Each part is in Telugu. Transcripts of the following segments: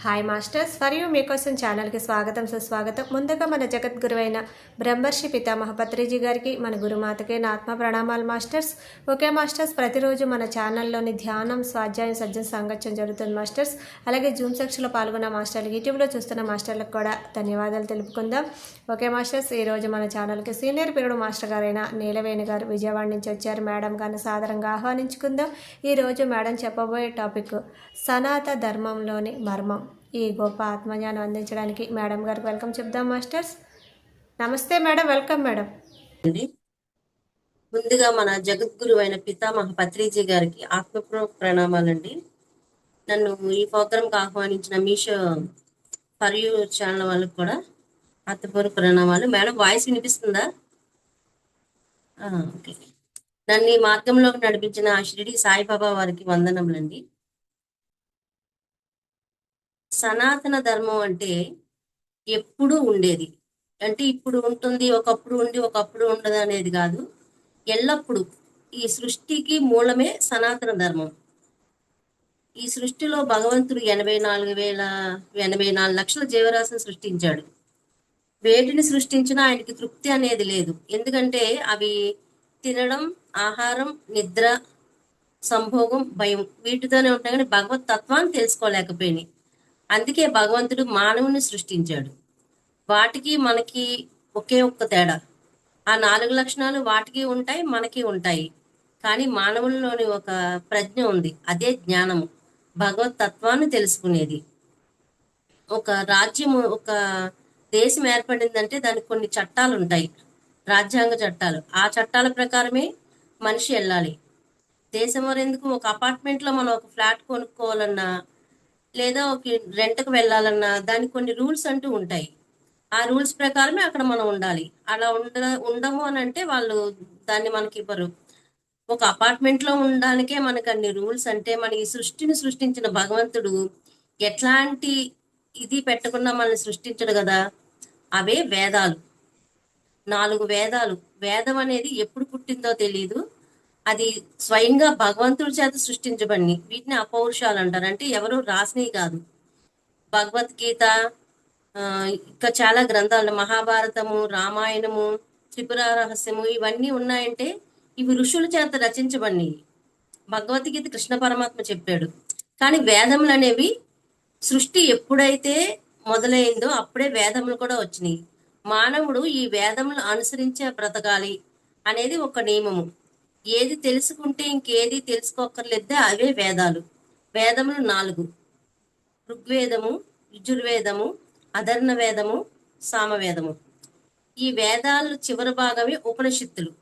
హాయ్ మాస్టర్స్, ఫర్ యూ మీకోసం ఛానల్కి స్వాగతం సుస్వాగతం. ముందుగా మన జగద్గురువైన బ్రహ్మర్షి పితామహ పత్రిజీ గారికి, మన గురుమాతకే నా ఆత్మ ప్రణామాలు మాస్టర్స్. ఓకే మాస్టర్స్, ప్రతిరోజు మన ఛానల్లోని ధ్యానం, స్వాధ్యాయం, సజ్జన సాంగత్యం జరుగుతుంది మాస్టర్స్. అలాగే జూమ్ సెక్షన్లో పాల్గొన్న మాస్టర్లు, యూట్యూబ్లో చూస్తున్న మాస్టర్లకు కూడా ధన్యవాదాలు తెలుపుకుందాం. ఓకే మాస్టర్స్, ఈరోజు మన ఛానల్కి సీనియర్ పీరియడ్ మాస్టర్ గారైన నీలవేణి గారు విజయవాడ నుంచి వచ్చారు. మేడం గారిని సాదరంగా ఆహ్వానించుకుందాం. ఈరోజు మేడం చెప్పబోయే టాపిక్ సనాత ధర్మంలోని మర్మం. ఈ గొప్ప ఆత్మజ్ఞానం అందించడానికి మేడం గారికి వెల్కమ్ చెప్దాం మాస్టర్స్. నమస్తే మేడం, వెల్కమ్ మేడం. ముందుగా మన జగద్గురు అయిన పితామహ పత్రిజీ గారికి ఆత్మపూర్వక ప్రణామాలండి. నన్ను ఈ ప్రోగ్రాంకి ఆహ్వానించిన మీషో ఫర్ యూ ఛానల్ వాళ్ళకి కూడా ఆత్మపూర్వక ప్రణామాలు. మేడం వాయిస్ వినిపిస్తుందా? ఓకే. నన్ను ఈ మార్గంలోకి నడిపించిన షిరిడి సాయిబాబా వారికి వందనములండి. సనాతన ధర్మం అంటే ఎప్పుడూ ఉండేది, అంటే ఇప్పుడు ఉంటుంది, ఒకప్పుడు ఉండి ఒకప్పుడు ఉండదు అనేది కాదు. ఎల్లప్పుడూ ఈ సృష్టికి మూలమే సనాతన ధర్మం. ఈ సృష్టిలో భగవంతుడు 84 లక్షల జీవరాశిని సృష్టించాడు. వేటిని సృష్టించినా ఆయనకి తృప్తి అనేది లేదు. ఎందుకంటే అవి తినడం, ఆహారం, నిద్ర, సంభోగం, భయం వీటితోనే ఉంటాయి, కానీ భగవత్ తత్వాన్ని తెలుసుకోలేకపోయినాయి. అందుకే భగవంతుడు మానవుని సృష్టించాడు. వాటికి మనకి ఒకే ఒక్క తేడా, ఆ 4 లక్షణాలు వాటికి ఉంటాయి, మనకి ఉంటాయి. కానీ మానవుల్లోని ఒక ప్రజ్ఞ ఉంది, అదే జ్ఞానము, భగవత్ తత్వాన్ని తెలుసుకునేది. ఒక రాజ్యము, ఒక దేశం ఏర్పడిందంటే దానికి కొన్ని చట్టాలు ఉంటాయి, రాజ్యాంగ చట్టాలు. ఆ చట్టాల ప్రకారమే మనిషి వెళ్ళాలి. దేశం వరెందుకు, ఒక అపార్ట్మెంట్లో మనం ఒక ఫ్లాట్ కొనుక్కోవాలన్నా, లేదా ఒక రెంట్కి వెళ్ళాలన్నా దానికి కొన్ని రూల్స్ అంటూ ఉంటాయి. ఆ రూల్స్ ప్రకారమే అక్కడ మనం ఉండాలి. అలా ఉండము అని అంటే వాళ్ళు దాన్ని మనకి ఇవ్వరు. ఒక అపార్ట్మెంట్ లో ఉండడానికే మనకు అన్ని రూల్స్ అంటే, మన ఈ సృష్టిని సృష్టించిన భగవంతుడు ఎట్లాంటి ఇది పెట్టకుండా మనల్ని సృష్టించడు కదా. అవే వేదాలు, 4 వేదాలు. వేదం అనేది ఎప్పుడు పుట్టిందో తెలియదు, అది స్వయంగా భగవంతుడి చేత సృష్టించబడి. వీటిని అపౌరుషాలు అంటారు, అంటే ఎవరు రాసినవి కాదు. భగవద్గీత, ఇంకా చాలా గ్రంథాలు, మహాభారతము, రామాయణము, త్రిపుర రహస్యము, ఇవన్నీ ఉన్నాయంటే ఇవి ఋషుల చేత రచించబడినవి. భగవద్గీత కృష్ణ పరమాత్మ చెప్పాడు. కానీ వేదములు అనేవి సృష్టి ఎప్పుడైతే మొదలైందో అప్పుడే వేదములు కూడా వచ్చినాయి. మానవుడు ఈ వేదములు అనుసరించే బ్రతకాలి అనేది ఒక నియమము. ఏది తెలుసుకుంటే ఇంకేది తెలుసుకోక్కర్లేదే, అవే వేదాలు. వేదములు 4: ఋగ్వేదము, యజుర్వేదము, అధర్ణ వేదము, సామవేదము. ఈ వేదాలు చివరి భాగమే ఉపనిషత్తులు.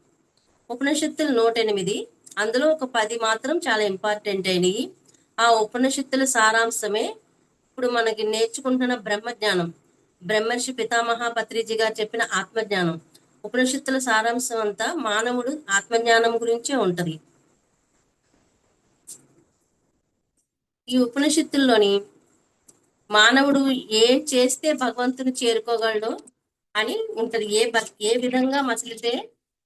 ఉపనిషత్తులు 108, అందులో ఒక 10 మాత్రం చాలా ఇంపార్టెంట్ అయినవి. ఆ ఉపనిషత్తుల సారాంశమే ఇప్పుడు మనకి నేర్చుకుంటున్న బ్రహ్మజ్ఞానం. బ్రహ్మర్షి పితామహ పత్రిజీ గారు చెప్పిన ఆత్మజ్ఞానం. ఉపనిషత్తుల సారాంశం అంతా మానవుడు ఆత్మజ్ఞానం గురించే ఉంటది. ఈ ఉపనిషత్తుల్లోని మానవుడు ఏం చేస్తే భగవంతుని చేరుకోగలడు అని ఉంటది. ఏ విధంగా మసలితే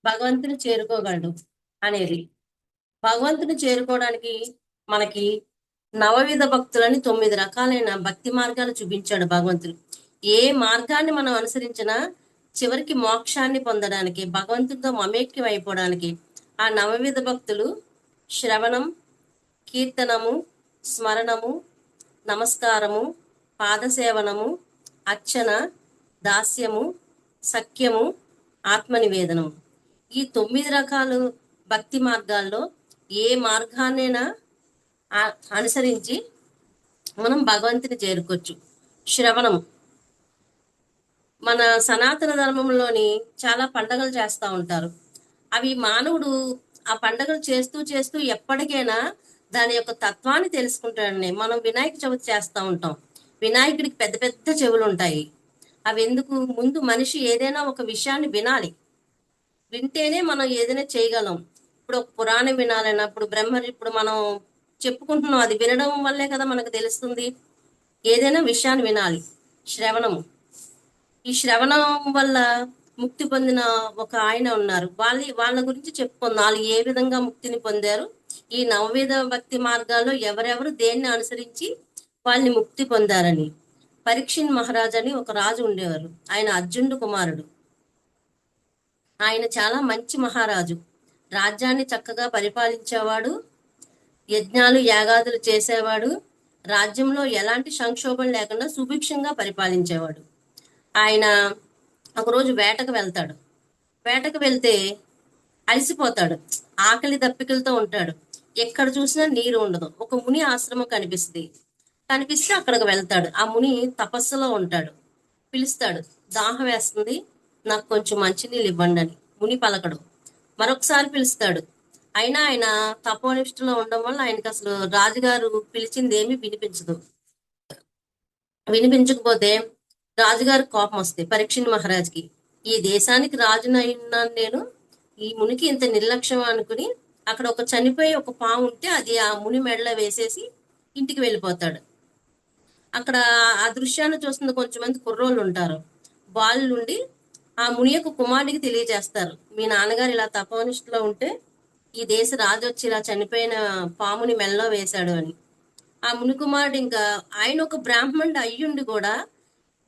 భగవంతుని చేరుకోగలడు అనేది. భగవంతుని చేరుకోవడానికి మనకి నవవిధ భక్తులని 9 రకాలైన భక్తి మార్గాలు చూపించాడు భగవంతుడు. ఏ మార్గాన్ని మనం అనుసరించినా చివరికి మోక్షాన్ని పొందడానికి, భగవంతుడితో మమేక్యం అయిపోవడానికి ఆ నవవిధ భక్తులు శ్రవణం, కీర్తనము, స్మరణము, నమస్కారము, పాదసేవనము, అర్చన, దాస్యము, సఖ్యము, ఆత్మనివేదనము. ఈ 9 రకాలు భక్తి మార్గాల్లో ఏ మార్గాన్నైనా అనుసరించి మనం భగవంతుని చేరుకోవచ్చు. శ్రవణం, మన సనాతన ధర్మంలోని చాలా పండగలు చేస్తూ ఉంటారు. అవి మానవుడు ఆ పండగలు చేస్తూ చేస్తూ ఎప్పటికైనా దాని యొక్క తత్వాన్ని తెలుసుకుంటాడని. మనం వినాయక చవితి చేస్తూ ఉంటాం. వినాయకుడికి పెద్ద పెద్ద చెవులు ఉంటాయి. అవి ఎందుకు? ముందు మనిషి ఏదైనా ఒక విషయాన్ని వినాలి, వింటేనే మనం ఏదైనా చేయగలం. ఇప్పుడు ఒక పురాణం వినాలన్నా, ఇప్పుడు మనం చెప్పుకుంటున్నాం, అది వినడం వల్లే కదా మనకు తెలుస్తుంది. ఏదైనా విషయాన్ని వినాలి. శ్రవణము, ఈ శ్రవణం వల్ల ముక్తి పొందిన ఒక ఆయన ఉన్నారు. వాళ్ళ గురించి చెప్పుకుందాం, వాళ్ళు ఏ విధంగా ముక్తిని పొందారు, ఈ నవవిధ భక్తి మార్గాల్లో ఎవరెవరు దేన్ని అనుసరించి వాళ్ళని ముక్తి పొందారని. పరీక్షిత్ మహారాజ్ అని ఒక రాజు ఉండేవారు. ఆయన అర్జునుడు కుమారుడు. ఆయన చాలా మంచి మహారాజు. రాజ్యాన్ని చక్కగా పరిపాలించేవాడు. యజ్ఞాలు యాగాదులు చేసేవాడు. రాజ్యంలో ఎలాంటి సంక్షోభం లేకుండా సుభిక్షంగా పరిపాలించేవాడు. ఆయన ఒకరోజు వేటకు వెళ్తాడు. వేటకు వెళ్తే అలసిపోతాడు. ఆకలి దప్పికలతో ఉంటాడు. ఎక్కడ చూసినా నీరు ఉండదు. ఒక ముని ఆశ్రమం కనిపిస్తే అక్కడికి వెళ్తాడు. ఆ ముని తపస్సులో ఉంటాడు. పిలుస్తాడు, దాహం వేస్తుంది, నాకు కొంచెం మంచినీళ్ళు ఇవ్వండి అని. ముని పలకడు. మరొకసారి పిలుస్తాడు. అయినా ఆయన తపోనిష్టలో ఉండడం వల్ల ఆయనకి అసలు రాజుగారు పిలిచింది ఏమీ వినిపించకపోతే రాజుగారికి కోపం వస్తాయి పరీక్షిత్ మహారాజ్కి. ఈ దేశానికి రాజునైనాను నేను, ఈ మునికి ఇంత నిర్లక్ష్యం అనుకుని అక్కడ ఒక చనిపోయి ఒక పాము ఉంటే అది ఆ ముని మెడలో వేసేసి ఇంటికి వెళ్ళిపోతాడు. అక్కడ ఆ దృశ్యాన్ని చూస్తున్న కొంచెం మంది కుర్రోళ్ళు ఉంటారు. వాళ్ళు నుండి ఆ ముని యొక్క కుమారుడికి తెలియజేస్తారు, మీ నాన్నగారు ఇలా తపోనిష్టలో ఉంటే ఈ దేశ రాజు వచ్చి ఇలా చనిపోయిన పాముని మెడలో వేశాడు అని. ఆ ముని కుమారుడు ఇంకా, ఆయన ఒక బ్రాహ్మణుడు అయ్యుండి కూడా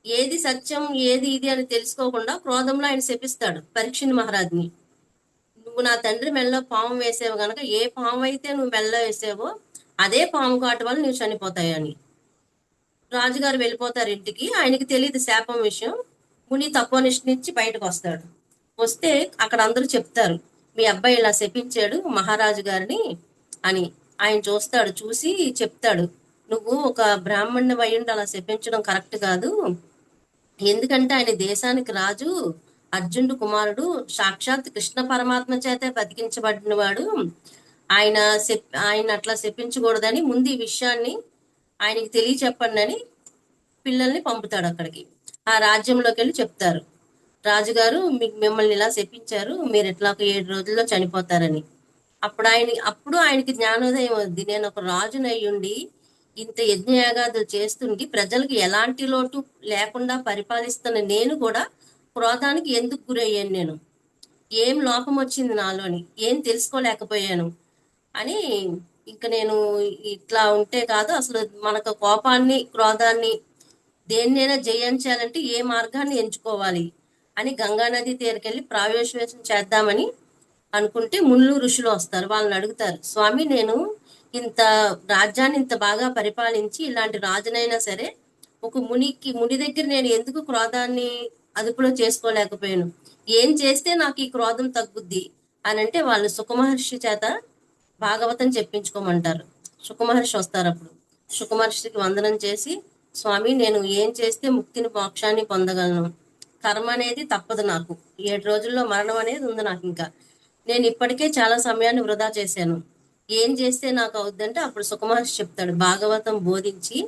ఏది సత్యం ఏది ఇది అని తెలుసుకోకుండా క్రోధంలో ఆయన శపిస్తాడు పరీక్షిత్ మహారాజ్ని. నువ్వు నా తండ్రి మెడలో పాము వేసావు గనక, ఏ పాము అయితే నువ్వు మెడలో వేసావో అదే పాము కాటు వల్ల నువ్వు చనిపోతాయని. రాజుగారు వెళ్ళిపోతారు ఇంటికి. ఆయనకి తెలియదు శాపం విషయం. ముని తపోనిష్ట నుంచి బయటకు వస్తాడు. వస్తే అక్కడ అందరూ చెప్తారు, మీ అబ్బాయి ఇలా శపించాడు మహారాజు గారిని అని. ఆయన చూస్తాడు, చూసి చెప్తాడు, నువ్వు ఒక బ్రాహ్మణుని అయ్యుండి అలా శపించడం కరెక్ట్ కాదు. ఎందుకంటే ఆయన దేశానికి రాజు, అర్జునుడు కుమారుడు, సాక్షాత్ కృష్ణ పరమాత్మ చేతే బతికించబడిన వాడు. ఆయన అట్లా శపించకూడదని ముందు ఈ విషయాన్ని ఆయనకి తెలియచెప్పండి అని పిల్లల్ని పంపుతాడు అక్కడికి. ఆ రాజ్యంలోకి వెళ్ళి చెప్తారు, రాజుగారు మిమ్మల్ని ఇలా శపించారు, మీరు ఎట్లా 7 రోజుల్లో చనిపోతారని. అప్పుడు ఆయనకి జ్ఞానోదయం అవుద్ది, నేను ఒక రాజునయ్యుండి ఇంత యజ్ఞయాగాదులు చేస్తుండి ప్రజలకు ఎలాంటి లోటు లేకుండా పరిపాలిస్తున్న నేను కూడా క్రోధానికి ఎందుకు గురయ్యాను, నేను ఏం లోపం వచ్చింది నాలోని, ఏం తెలుసుకోలేకపోయాను అని. ఇంక నేను ఇట్లా ఉంటే కాదు, అసలు మనకు కోపాన్ని క్రోధాన్ని దేన్నైనా జయించాలంటే ఏ మార్గాన్ని ఎంచుకోవాలి అని గంగానది తీరకెళ్ళి ప్రావేశం చేద్దామని అనుకుంటే ముళ్ళు ఋషులు వస్తారు. వాళ్ళని అడుగుతారు, స్వామి నేను ఇంత రాజ్యాన్ని ఇంత బాగా పరిపాలించి ఇలాంటి రాజునైనా సరే ఒక ముని దగ్గర నేను ఎందుకు క్రోధాన్ని అదుపులో చేసుకోలేకపోయాను, ఏం చేస్తే నాకు ఈ క్రోధం తగ్గుద్ది అని అంటే వాళ్ళు సుఖమహర్షి చేత భాగవతం చెప్పించుకోమంటారు. సుఖమహర్షి వస్తారు. అప్పుడు సుఖమహర్షికి వందనం చేసి, స్వామి నేను ఏం చేస్తే ముక్తిని మోక్షాన్ని పొందగలను, కర్మ అనేది తప్పదు నాకు, 7 రోజుల్లో మరణం అనేది ఉంది నాకు, ఇంకా నేను ఇప్పటికే చాలా సమయాన్ని వృధా చేశాను, ఏం చేస్తే నాకు అవుద్దంటే అప్పుడు సుఖమహర్షి చెప్తాడు, భాగవతం బోధించి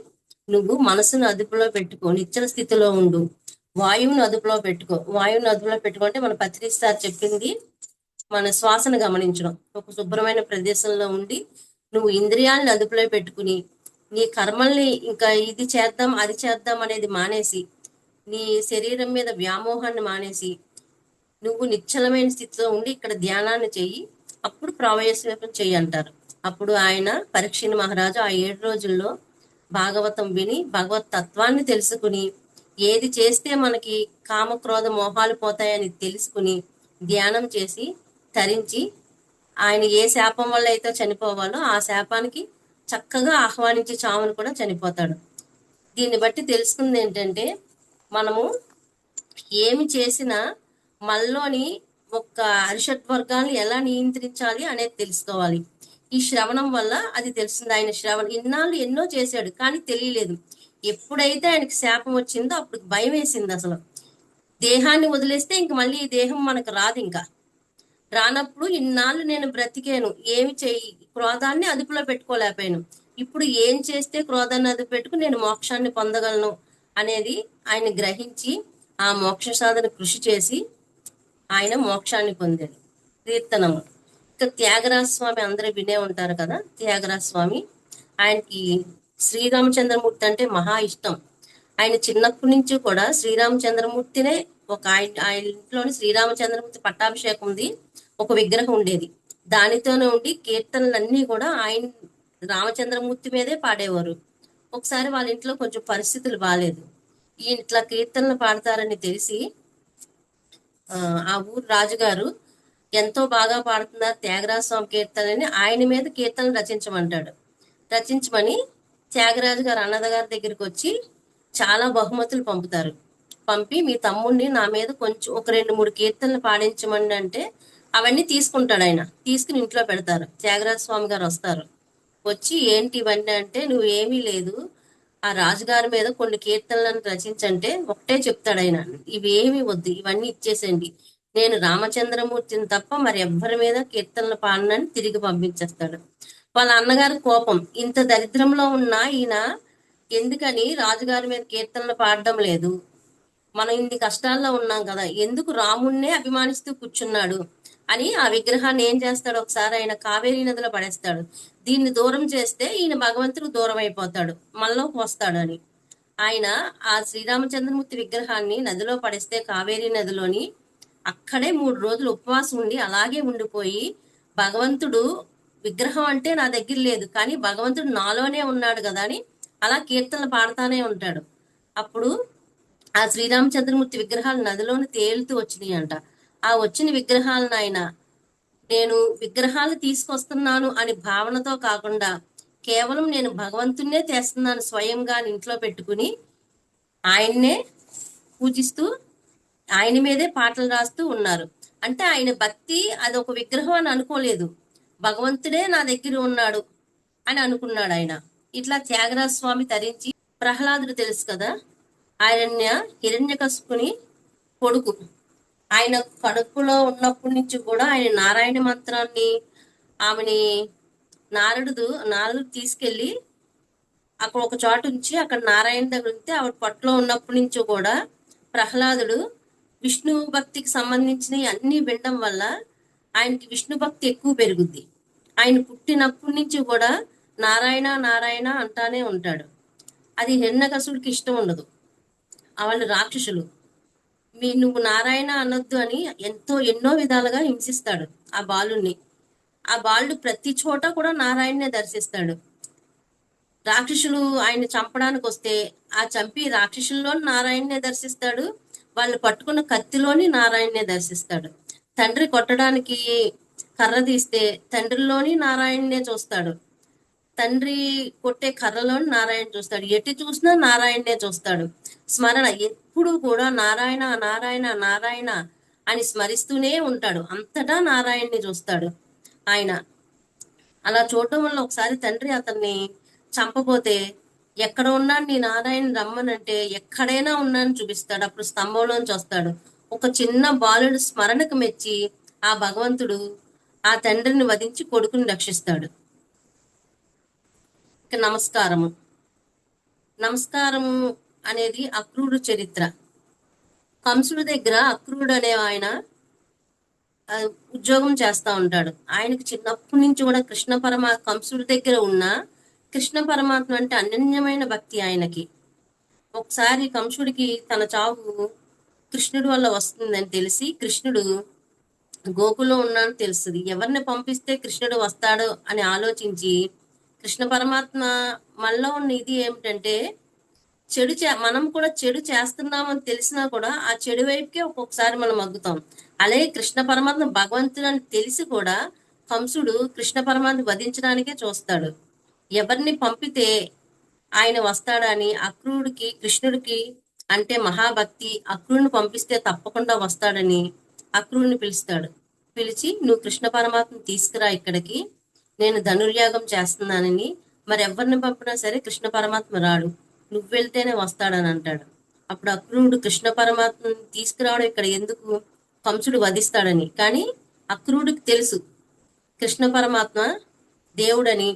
నువ్వు మనసును అదుపులో పెట్టుకో, నిశ్చల స్థితిలో ఉండు, వాయువును అదుపులో పెట్టుకో. వాయువును అదుపులో పెట్టుకుంటే మన పత్రిక సార్ చెప్పింది, మన శ్వాసను గమనించడం, ఒక శుభ్రమైన ప్రదేశంలో ఉండి నువ్వు ఇంద్రియాలను అదుపులో పెట్టుకుని నీ కర్మల్ని ఇంకా ఇది చేద్దాం అది చేద్దాం అనేది మానేసి, నీ శరీరం మీద వ్యామోహాన్ని మానేసి నువ్వు నిశ్చలమైన స్థితిలో ఉండి ఇక్కడ ధ్యానాన్ని చెయ్యి, అప్పుడు ప్రావయస్వేపం చెయ్యి అంటారు. అప్పుడు ఆయన పరీక్షిత్ మహారాజు ఆ 7 రోజుల్లో భాగవతం విని భగవత్ తత్వాన్ని తెలుసుకుని, ఏది చేస్తే మనకి కామక్రోధ మోహాలు పోతాయని తెలుసుకుని ధ్యానం చేసి తరించి, ఆయన ఏ శాపం వల్ల అయితే చనిపోవాలో ఆ శాపానికి చక్కగా ఆహ్వానించి చావును కూడా చనిపోతాడు. దీన్ని బట్టి తెలుసుకుంది ఏంటంటే, మనము ఏమి చేసినా మనలోని ఒక అరిషడ్ వర్గాన్ని ఎలా నియంత్రించాలి అనేది తెలుసుకోవాలి. ఈ శ్రవణం వల్ల అది తెలిసింది. ఆయన ఇన్నాళ్ళు ఎన్నో చేశాడు కానీ తెలియలేదు. ఎప్పుడైతే ఆయనకి శాపం వచ్చిందో అప్పుడు భయం వేసింది. అసలు దేహాన్ని వదిలేస్తే ఇంక మళ్ళీ ఈ దేహం మనకు రాదు. ఇంకా రానప్పుడు ఇన్నాళ్ళు నేను బ్రతికాను, ఏమి చెయ్యి, క్రోధాన్ని అదుపులో పెట్టుకోలేకపోయాను, ఇప్పుడు ఏం చేస్తే క్రోధాన్ని అదుపు పెట్టుకుని నేను మోక్షాన్ని పొందగలను అనేది ఆయన గ్రహించి ఆ మోక్ష సాధన కృషి చేసి ఆయన మోక్షాన్ని పొందాడు. కీర్తనము. ఇక త్యాగరాజ స్వామి అందరూ వినే ఉంటారు కదా. త్యాగరాజ స్వామి, ఆయనకి శ్రీరామచంద్రమూర్తి అంటే మహా ఇష్టం. ఆయన చిన్నప్పటి నుంచి కూడా శ్రీరామచంద్రమూర్తినే ఆయన ఇంట్లోని శ్రీరామచంద్రమూర్తి పట్టాభిషేకం ఉంది, ఒక విగ్రహం ఉండేది, దానితోనే ఉండి కీర్తనలన్నీ కూడా ఆయన రామచంద్రమూర్తి మీదే పాడేవారు. ఒకసారి వాళ్ళ ఇంట్లో కొంచెం పరిస్థితులు బాగాలేదు. ఈ ఇట్లా కీర్తనలు పాడతారని తెలిసి ఆ ఊరు రాజుగారు ఎంతో బాగా పాడుతున్నారు త్యాగరాజ స్వామి కీర్తనని ఆయన మీద కీర్తనలు రచించమంటాడు. రచించమని త్యాగరాజు గారు అన్నదగారి దగ్గరికి వచ్చి చాలా బహుమతులు పంపుతారు. పంపి మీ తమ్ముడిని నా మీద కొంచెం ఒక 2-3 కీర్తనలు పాడించమండి అంటే అవన్నీ తీసుకుంటాడు ఆయన. తీసుకుని ఇంట్లో పెడతారు. త్యాగరాజ స్వామి గారు వస్తారు. వచ్చి ఏంటి ఇవన్నీ అంటే, నువ్వు ఏమీ లేదు, ఆ రాజుగారి మీద కొన్ని కీర్తనలను రచించంటే ఒకటే చెప్తాడు ఆయన, ఇవి ఏమీ వద్దు, ఇవన్నీ ఇచ్చేసేయండి, నేను రామచంద్రమూర్తిని తప్ప మరి ఎవ్వరి మీద కీర్తనలు పాడనని తిరిగి పంపించేస్తాడు. వాళ్ళ అన్నగారి కోపం, ఇంత దరిద్రంలో ఉన్న ఈయన ఎందుకని రాజుగారి మీద కీర్తనలు పాడడం లేదు, మనం ఇన్ని కష్టాల్లో ఉన్నాం కదా, ఎందుకు రాముణ్ణే అభిమానిస్తూ కూర్చున్నాడు అని ఆ విగ్రహాన్ని ఏం చేస్తాడు, ఒకసారి ఆయన కావేరీ నదిలో పడేస్తాడు. దీన్ని దూరం చేస్తే ఈయన భగవంతుడు దూరం అయిపోతాడు, మనలోకి వస్తాడు అని. ఆయన ఆ శ్రీరామచంద్రమూర్తి విగ్రహాన్ని నదిలో పడేస్తే కావేరీ నదిలోని అక్కడే 3 రోజులు ఉపవాసం ఉండి అలాగే ఉండిపోయి, భగవంతుడు విగ్రహం అంటే నా దగ్గర లేదు కానీ భగవంతుడు నాలోనే ఉన్నాడు కదా అని అలా కీర్తనలు పాడుతానే ఉంటాడు. అప్పుడు ఆ శ్రీరామచంద్రమూర్తి విగ్రహాలు నదిలోని తేలుతూ వచ్చినాయి అంట. ఆ వచ్చిన విగ్రహాలను ఆయన నేను విగ్రహాలు తీసుకొస్తున్నాను అని భావనతో కాకుండా కేవలం నేను భగవంతున్నే తెస్తున్నాను స్వయంగా ఇంట్లో పెట్టుకుని ఆయన్నే పూజిస్తూ ఆయన మీదే పాటలు రాస్తూ ఉన్నారు. అంటే ఆయన భక్తి అది ఒక విగ్రహం అని అనుకోలేదు, భగవంతుడే నా దగ్గర ఉన్నాడు అని అనుకున్నాడు ఆయన. ఇట్లా త్యాగరాజ స్వామి తరించి ప్రహ్లాదుడు తెలుసు కదా, హిరణ్యకశిపుని కొడుకు. ఆయన కడుపులో ఉన్నప్పటి నుంచి కూడా ఆయన నారాయణ మంత్రాన్ని ఆమెని నారదుడు తీసుకెళ్లి అక్కడ ఒక చోట ఉంచి అక్కడ నారాయణ దగ్గర ఉంటే ఆవిడ పట్టులో ఉన్నప్పటి నుంచి కూడా ప్రహ్లాదుడు విష్ణు భక్తికి సంబంధించిన అన్ని వినడం వల్ల ఆయనకి విష్ణు భక్తి ఎక్కువ పెరుగుద్ది. ఆయన పుట్టినప్పటి నుంచి కూడా నారాయణ నారాయణ అంటానే ఉంటాడు. అది హిరణ్యకశిపుడికి ఇష్టం ఉండదు. వాళ్ళు రాక్షసులు, నువ్వు నారాయణ అనొద్దు అని ఎన్నో విధాలుగా హింసిస్తాడు ఆ బాలుని. ఆ బాలుడు ప్రతి చోట కూడా నారాయణనే దర్శిస్తాడు. రాక్షసులు ఆయన చంపడానికి వస్తే ఆ చంపి రాక్షసుల్లో నారాయణనే దర్శిస్తాడు, వాళ్ళు పట్టుకున్న కత్తిలోని నారాయణనే దర్శిస్తాడు. తండ్రి కొట్టడానికి కర్ర తీస్తే తండ్రిలోని నారాయణనే చూస్తాడు, తండ్రి కొట్టే కర్రలోని నారాయణ చూస్తాడు, ఎటు చూసినా నారాయణనే చూస్తాడు. స్మరణ ఎప్పుడు కూడా నారాయణ నారాయణ నారాయణ అని స్మరిస్తూనే ఉంటాడు, అంతటా నారాయణని చూస్తాడు ఆయన. అలా చూడటం వల్ల ఒకసారి తండ్రి అతన్ని చంపబోతే ఎక్కడ ఉన్నాడు నీ నారాయణ రమ్మనంటే ఎక్కడైనా ఉన్నాను చూపిస్తాడు. అప్పుడు స్తంభంలోంచి వస్తాడు. ఒక చిన్న బాలుడు స్మరణకు మెచ్చి ఆ భగవంతుడు ఆ తండ్రిని వధించి కొడుకుని రక్షిస్తాడు. ఇక నమస్కారము అనేది అక్రూరుడు చరిత్ర. కంసుడి దగ్గర అక్రూరుడు అనే ఆయన ఉద్యోగం చేస్తా ఉంటాడు. ఆయనకి చిన్నప్పటి నుంచి కూడా కంసుడి దగ్గర ఉన్న కృష్ణ పరమాత్మ అంటే అనన్యమైన భక్తి ఆయనకి. ఒకసారి కంసుడికి తన చావు కృష్ణుడి వల్ల వస్తుందని తెలిసి, కృష్ణుడు గోకులో ఉన్నాడని తెలుస్తుంది, ఎవరిని పంపిస్తే కృష్ణుడు వస్తాడు అని ఆలోచించి, కృష్ణ పరమాత్మ మనలో ఉన్న ఇది ఏమిటంటే మనం కూడా చెడు చేస్తున్నామని తెలిసినా కూడా ఆ చెడు వైపుకే ఒక్కొక్కసారి మనం మగ్గుతాం. అలాగే కృష్ణ పరమాత్మ భగవంతుడు అని తెలిసి కూడా కంసుడు కృష్ణ పరమాత్మ వధించడానికే చూస్తాడు. ఎవరిని పంపితే ఆయన వస్తాడని అక్రూరుడికి కృష్ణుడికి అంటే మహాభక్తి, అక్రూరుని పంపిస్తే తప్పకుండా వస్తాడని అక్రూరుని పిలుస్తాడు. పిలిచి నువ్వు కృష్ణ పరమాత్మని తీసుకురా ఇక్కడికి, నేను ధనుర్యాగం చేస్తున్నానని, మరి ఎవరిని పంపినా సరే కృష్ణ పరమాత్మ రాడు, నువ్వు వెళ్తేనే వస్తాడని అంటాడు. అప్పుడు అక్రూరుడు కృష్ణ పరమాత్మని తీసుకురావడం ఇక్కడ ఎందుకు, కంసుడు వధిస్తాడని. కానీ అక్రూరుడికి తెలుసు కృష్ణ పరమాత్మ దేవుడని,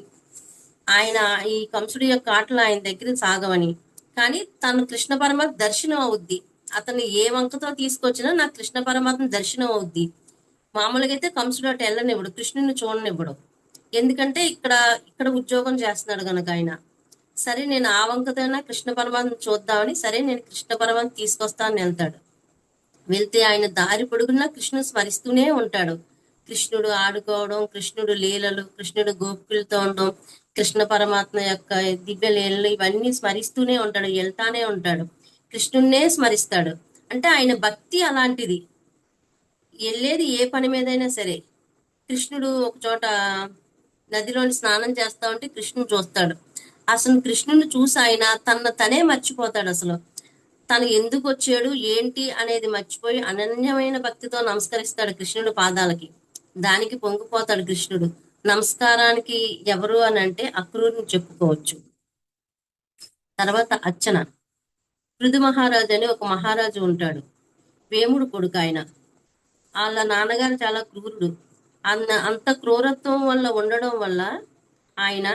ఆయన ఈ కంసుడి యొక్క ఆటలు ఆయన దగ్గర సాగవని. కానీ తను కృష్ణ పరమాత్మ దర్శనం అవుద్ది, అతన్ని ఏ వంకతో తీసుకొచ్చినా నాకు కృష్ణ పరమాత్మ దర్శనం అవుద్ది. మామూలుగా అయితే కంసుడు అటు వెళ్ళనివ్వడు, కృష్ణుని చూడనివ్వడు, ఎందుకంటే ఇక్కడ ఉద్యోగం చేస్తున్నాడు కనుక ఆయన. సరే నేను ఆ వంకతోనే కృష్ణ పరమాత్మ చూద్దామని, సరే నేను కృష్ణ పరమాత్మ తీసుకొస్తానని వెళ్తాడు. వెళ్తే ఆయన దారి పొడుగునా కృష్ణుని స్మరిస్తూనే ఉంటాడు. కృష్ణుడు ఆడుకోవడం, కృష్ణుడు లీలలు, కృష్ణుడు గోపికలతో ఉండడం, కృష్ణ పరమాత్మ యొక్క దివ్య లీలలు ఇవన్నీ స్మరిస్తూనే ఉంటాడు, వెళ్తానే ఉంటాడు, కృష్ణున్నే స్మరిస్తాడు. అంటే ఆయన భక్తి అలాంటిది. వెళ్ళేది ఏ పని మీదైనా సరే. కృష్ణుడు ఒక చోట నదిలోని స్నానం చేస్తా ఉంటే కృష్ణుడు చూస్తాడు. అసలు కృష్ణుని చూసి ఆయన తనే మర్చిపోతాడు. అసలు తను ఎందుకు వచ్చాడు ఏంటి అనేది మర్చిపోయి అనన్యమైన భక్తితో నమస్కరిస్తాడు కృష్ణుడి పాదాలకి. దానికి పొంగిపోతాడు కృష్ణుడు. నమస్కారానికి ఎవరు అని అంటే అక్రూరుని చెప్పుకోవచ్చు. తర్వాత అర్చన. పృథు మహారాజు అని ఒక మహారాజు ఉంటాడు, వేముడు కొడుకు ఆయన. వాళ్ళ నాన్నగారు చాలా క్రూరుడు. అంత క్రూరత్వం వల్ల ఉండడం వల్ల ఆయన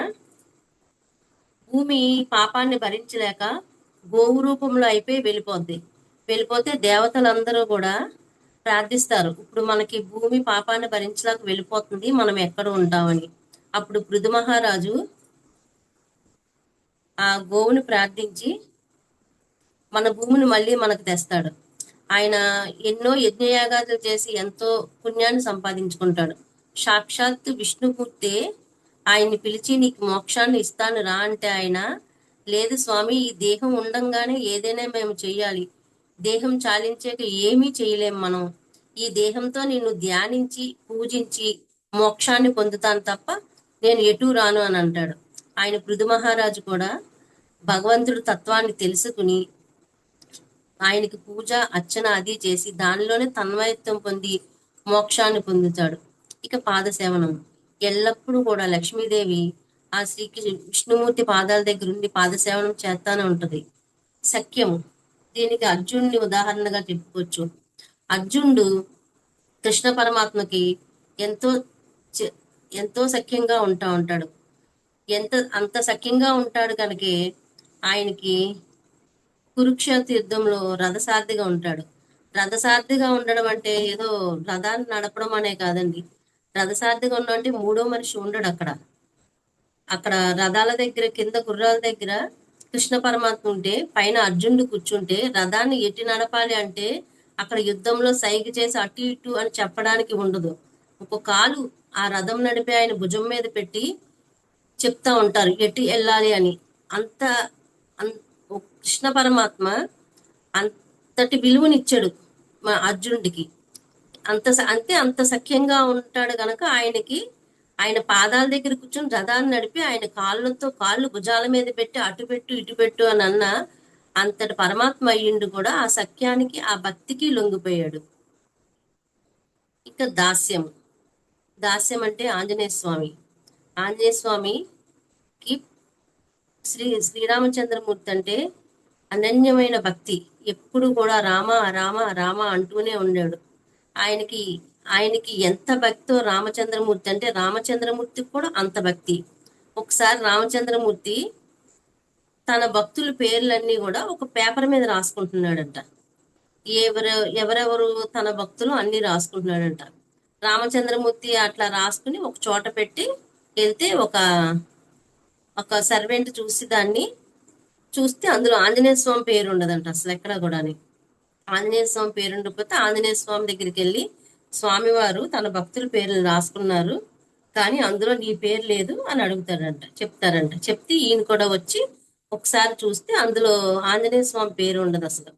భూమి పాపాన్ని భరించలేక గోవు రూపంలో అయిపోయి వెళ్ళిపోతే దేవతలందరూ కూడా ప్రార్థిస్తారు, ఇప్పుడు మనకి భూమి పాపాన్ని భరించలేక వెళ్ళిపోతుంది, మనం ఎక్కడ ఉంటామని. అప్పుడు పృథు మహారాజు ఆ గోవుని ప్రార్థించి మన భూమిని మళ్ళీ మనకు తెస్తాడు. ఆయన ఎన్నో యజ్ఞయాగాలు చేసి ఎంతో పుణ్యాన్ని సంపాదించుకుంటాడు. సాక్షాత్తు విష్ణుమూర్తి ఆయన్ని పిలిచి నీకు మోక్షాన్ని ఇస్తాను రా అంటే ఆయన, లేదు స్వామి, ఈ దేహం ఉండంగానే ఏదైనా మేము చెయ్యాలి, దేహం చాలించాక ఏమీ చేయలేం మనం, ఈ దేహంతో నిన్ను ధ్యానించి పూజించి మోక్షాన్ని పొందుతాను తప్ప నేను ఎటూ రాను అని అంటాడు. ఆయన పృథు మహారాజు కూడా భగవంతుడు తత్వాన్ని తెలుసుకుని ఆయనకి పూజ అర్చన అది చేసి దానిలోనే తన్మయత్వం పొంది మోక్షాన్ని పొందుతాడు. ఇక పాదసేవనం. ఎల్లప్పుడూ కూడా లక్ష్మీదేవి ఆ విష్ణుమూర్తి పాదాల దగ్గర ఉండి పాదసేవనం చేస్తానే ఉంటది. సఖ్యము. దీనికి అర్జునుడిని ఉదాహరణగా చెప్పుకోవచ్చు. అర్జునుడు కృష్ణ పరమాత్మకి ఎంతో ఎంతో సఖ్యంగా ఉంటాడు. అంత సఖ్యంగా ఉంటాడు కనుక ఆయనకి కురుక్షేత్ర యుద్ధంలో రథసారథిగా ఉంటాడు. రథసారథిగా ఉండడం అంటే ఏదో రథాన్ని నడపడం అనే కాదండి. రథసారథిగా ఉండడం అంటే మూడో మనిషి ఉండడు అక్కడ రథాల దగ్గర కింద గుర్రాల దగ్గర కృష్ణ పరమాత్మ ఉంటే పైన అర్జునుడు కూర్చుంటే రథాన్ని ఎట్టి నడపాలి అంటే అక్కడ యుద్ధంలో సైగ చేసి అటు ఇటు అని చెప్పడానికి ఉండదు. ఒక కాలు ఆ రథం నడిపి ఆయన భుజం మీద పెట్టి చెప్తా ఉంటారు ఎటు వెళ్ళాలి అని. అంత కృష్ణ పరమాత్మ అంతటి విలువనిచ్చాడు మా అర్జునుడికి. అంత సఖ్యంగా ఉంటాడు గనక ఆయన పాదాల దగ్గర కూర్చొని రథాన్ని నడిపి ఆయన కాళ్ళు భుజాల మీద పెట్టి అటు పెట్టు ఇటు పెట్టు అని అన్న అంతటి పరమాత్మ అయ్యిండు కూడా ఆ సఖ్యానికి ఆ భక్తికి లొంగిపోయాడు. ఇక దాస్యం అంటే ఆంజనేయ స్వామికి శ్రీరామచంద్రమూర్తి అంటే అనన్యమైన భక్తి. ఎప్పుడు కూడా రామ రామ రామ అంటూనే ఉన్నాడు. ఆయనకి ఎంత భక్తో రామచంద్రమూర్తి అంటే రామచంద్రమూర్తికి కూడా అంత భక్తి. ఒకసారి రామచంద్రమూర్తి తన భక్తుల పేర్లన్నీ కూడా ఒక పేపర్ మీద రాసుకుంటున్నాడంట. ఎవరెవరు తన భక్తులు అన్ని రాసుకుంటున్నాడంట. రామచంద్రమూర్తి అట్లా రాసుకుని ఒక చోట పెట్టి వెళ్తే ఒక సర్వెంట్ చూస్తే అందులో ఆంజనేయ స్వామి పేరు ఉండదంట అసలు ఎక్కడ కూడా. ఆంజనేయ స్వామి పేరు ఉండకపోతే ఆంజనేయ స్వామి దగ్గరికి వెళ్ళి, స్వామివారు తన భక్తుల పేర్లు రాసుకున్నారు కానీ అందులో నీ పేరు లేదు అని చెప్తారంట. చెప్తే ఈయన కూడా వచ్చి ఒకసారి చూస్తే అందులో ఆంజనేయ స్వామి పేరు ఉండదు అసలు.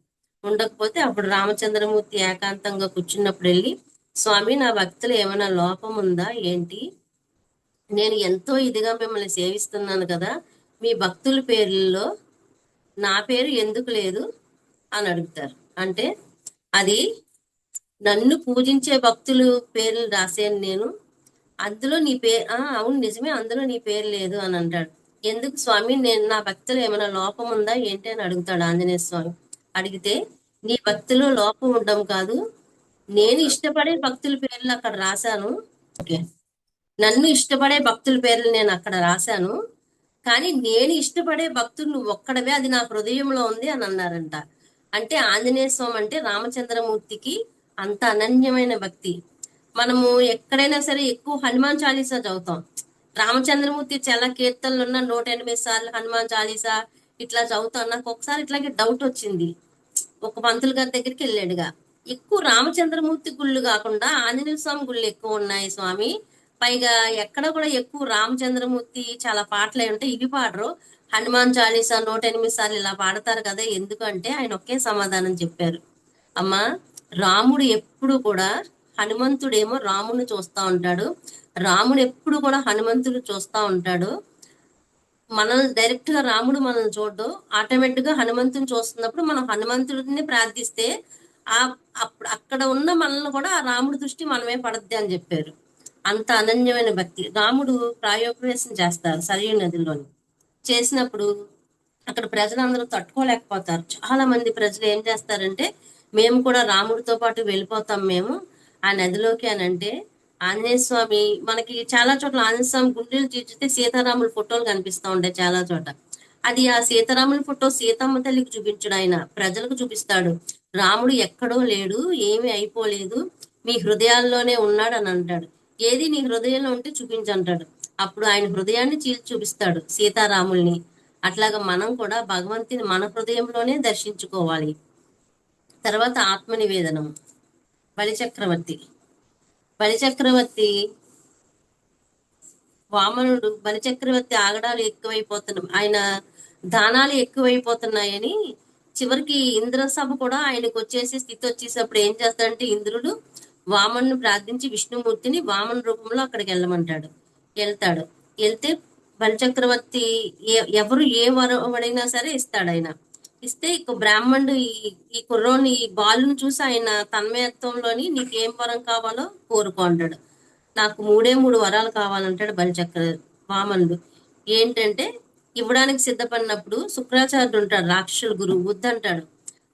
ఉండకపోతే అప్పుడు రామచంద్రమూర్తి ఏకాంతంగా కూర్చున్నప్పుడు వెళ్ళి, స్వామి నా భక్తులు ఏమైనా లోపం ఉందా ఏంటి, నేను ఎంతో ఇదిగా మిమ్మల్ని సేవిస్తున్నాను కదా, మీ భక్తుల పేర్లలో నా పేరు ఎందుకు లేదు అని అడుగుతారు. అంటే అది నన్ను పూజించే భక్తులు పేర్లు రాసాను నేను, అందులో నీ పేరు అవును నిజమే, అందులో నీ పేరు లేదు అని అంటాడు. ఎందుకు స్వామి, నేను నా భక్తులు ఏమైనా లోపం ఉందా ఏంటి అని అడుగుతాడు ఆంజనేయ స్వామి. అడిగితే నీ భక్తులు లోపం ఉండడం కాదు, నేను ఇష్టపడే భక్తుల పేర్లు అక్కడ రాశాను. ఓకే, నన్ను ఇష్టపడే భక్తుల పేర్లు నేను అక్కడ రాశాను, కానీ నేను ఇష్టపడే భక్తులు నువ్వు ఒక్కడవే, అది నా హృదయంలో ఉంది అని అన్నారంట. అంటే ఆంజనేయ స్వామి అంటే రామచంద్రమూర్తికి అంత అనన్యమైన భక్తి. మనము ఎక్కడైనా సరే ఎక్కువ హనుమాన్ చాలీసా చదువుతాం. రామచంద్రమూర్తి చాలా కీర్తనలు ఉన్న 180 సార్లు హనుమాన్ చాలీసా ఇట్లా చదువుతాం. నాకు ఒకసారి ఇట్లాగే డౌట్ వచ్చింది. ఒక పంతులు గారి దగ్గరికి వెళ్ళాడుగా, ఎక్కువ రామచంద్రమూర్తి గుళ్ళు కాకుండా ఆంజనేయ స్వామి గుళ్ళు ఎక్కువ ఉన్నాయి స్వామి. పైగా ఎక్కడ కూడా ఎక్కువ రామచంద్రమూర్తి చాలా పాటలు అయి ఉంటాయి, ఇవి పాడరు. హనుమాన్ చాలీసా 108 సార్లు ఇలా పాడతారు కదా, ఎందుకంటే ఆయన ఒకే సమాధానం చెప్పారు. అమ్మా, రాముడు ఎప్పుడు కూడా, హనుమంతుడేమో రాముని చూస్తా ఉంటాడు, రాముడు ఎప్పుడు కూడా హనుమంతుడు చూస్తా ఉంటాడు. మనల్ని డైరెక్ట్ గా రాముడు మనల్ని చూడడు, ఆటోమేటిక్ గా హనుమంతుని చూస్తున్నప్పుడు మనం హనుమంతుడిని ప్రార్థిస్తే ఆ అప్పుడు అక్కడ ఉన్న మనల్ని కూడా ఆ రాముడి దృష్టి మనమే పడద్ది అని చెప్పారు. అంత అనన్యమైన భక్తి. రాముడు ప్రాయోపవేశం చేస్తారు సరియు నదిలోని. చేసినప్పుడు అక్కడ ప్రజలందరూ తట్టుకోలేకపోతారు. చాలా మంది ప్రజలు ఏం చేస్తారంటే, మేము కూడా రాముడితో పాటు వెళ్ళిపోతాం మేము ఆ నదిలోకి అని అంటే, ఆంజనేయ స్వామి మనకి చాలా చోట్ల ఆంజనేయ స్వామి గుండెలు చీల్చితే సీతారాముల ఫోటోలు కనిపిస్తూ ఉంటాయి చాలా చోట. అది ఆ సీతారాముల ఫోటో సీతమ్మ తల్లికి చూపించడు, ఆయన ప్రజలకు చూపిస్తాడు. రాముడు ఎక్కడో లేడు, ఏమీ అయిపోలేదు, మీ హృదయాల్లోనే ఉన్నాడు అని అంటాడు. ఏది నీ హృదయంలో ఉంటే చూపించంటాడు. అప్పుడు ఆయన హృదయాన్ని చీల్చి చూపిస్తాడు సీతారాముల్ని. అట్లాగా మనం కూడా భగవంతుని మన హృదయంలోనే దర్శించుకోవాలి. తర్వాత ఆత్మ నివేదనం. బలిచక్రవర్తి. బలిచక్రవర్తి వామనుడు బలిచక్రవర్తి ఆగడాలు ఎక్కువైపోతున్నాయి, ఆయన దానాలు ఎక్కువైపోతున్నాయని చివరికి ఇంద్రసభ కూడా ఆయనకు వచ్చేసి స్థితి వచ్చేసినప్పుడు ఏం చేస్తాడంటే, ఇంద్రుడు వామన్ను ప్రార్థించి విష్ణుమూర్తిని వామన రూపంలో అక్కడికి వెళ్ళమంటాడు. వెళ్తాడు. వెళ్తే బలిచక్రవర్తి ఎవరు ఏ వరమైనా సరే ఇస్తాడు ఆయన. ఇస్తే ఇక బ్రాహ్మణుడు ఈ కుర్రోని ఈ బాలుని చూసి ఆయన తన్మయత్వంలోని నీకేం వరం కావాలో కోరుకో అంటాడు. నాకు మూడు వరాలు కావాలంటాడు బలిచక్ర వామనుడు. ఏంటంటే, ఇవ్వడానికి సిద్ధపడినప్పుడు శుక్రాచార్యుడు ఉంటాడు, రాక్షసుల గురువు, వద్దంటాడు.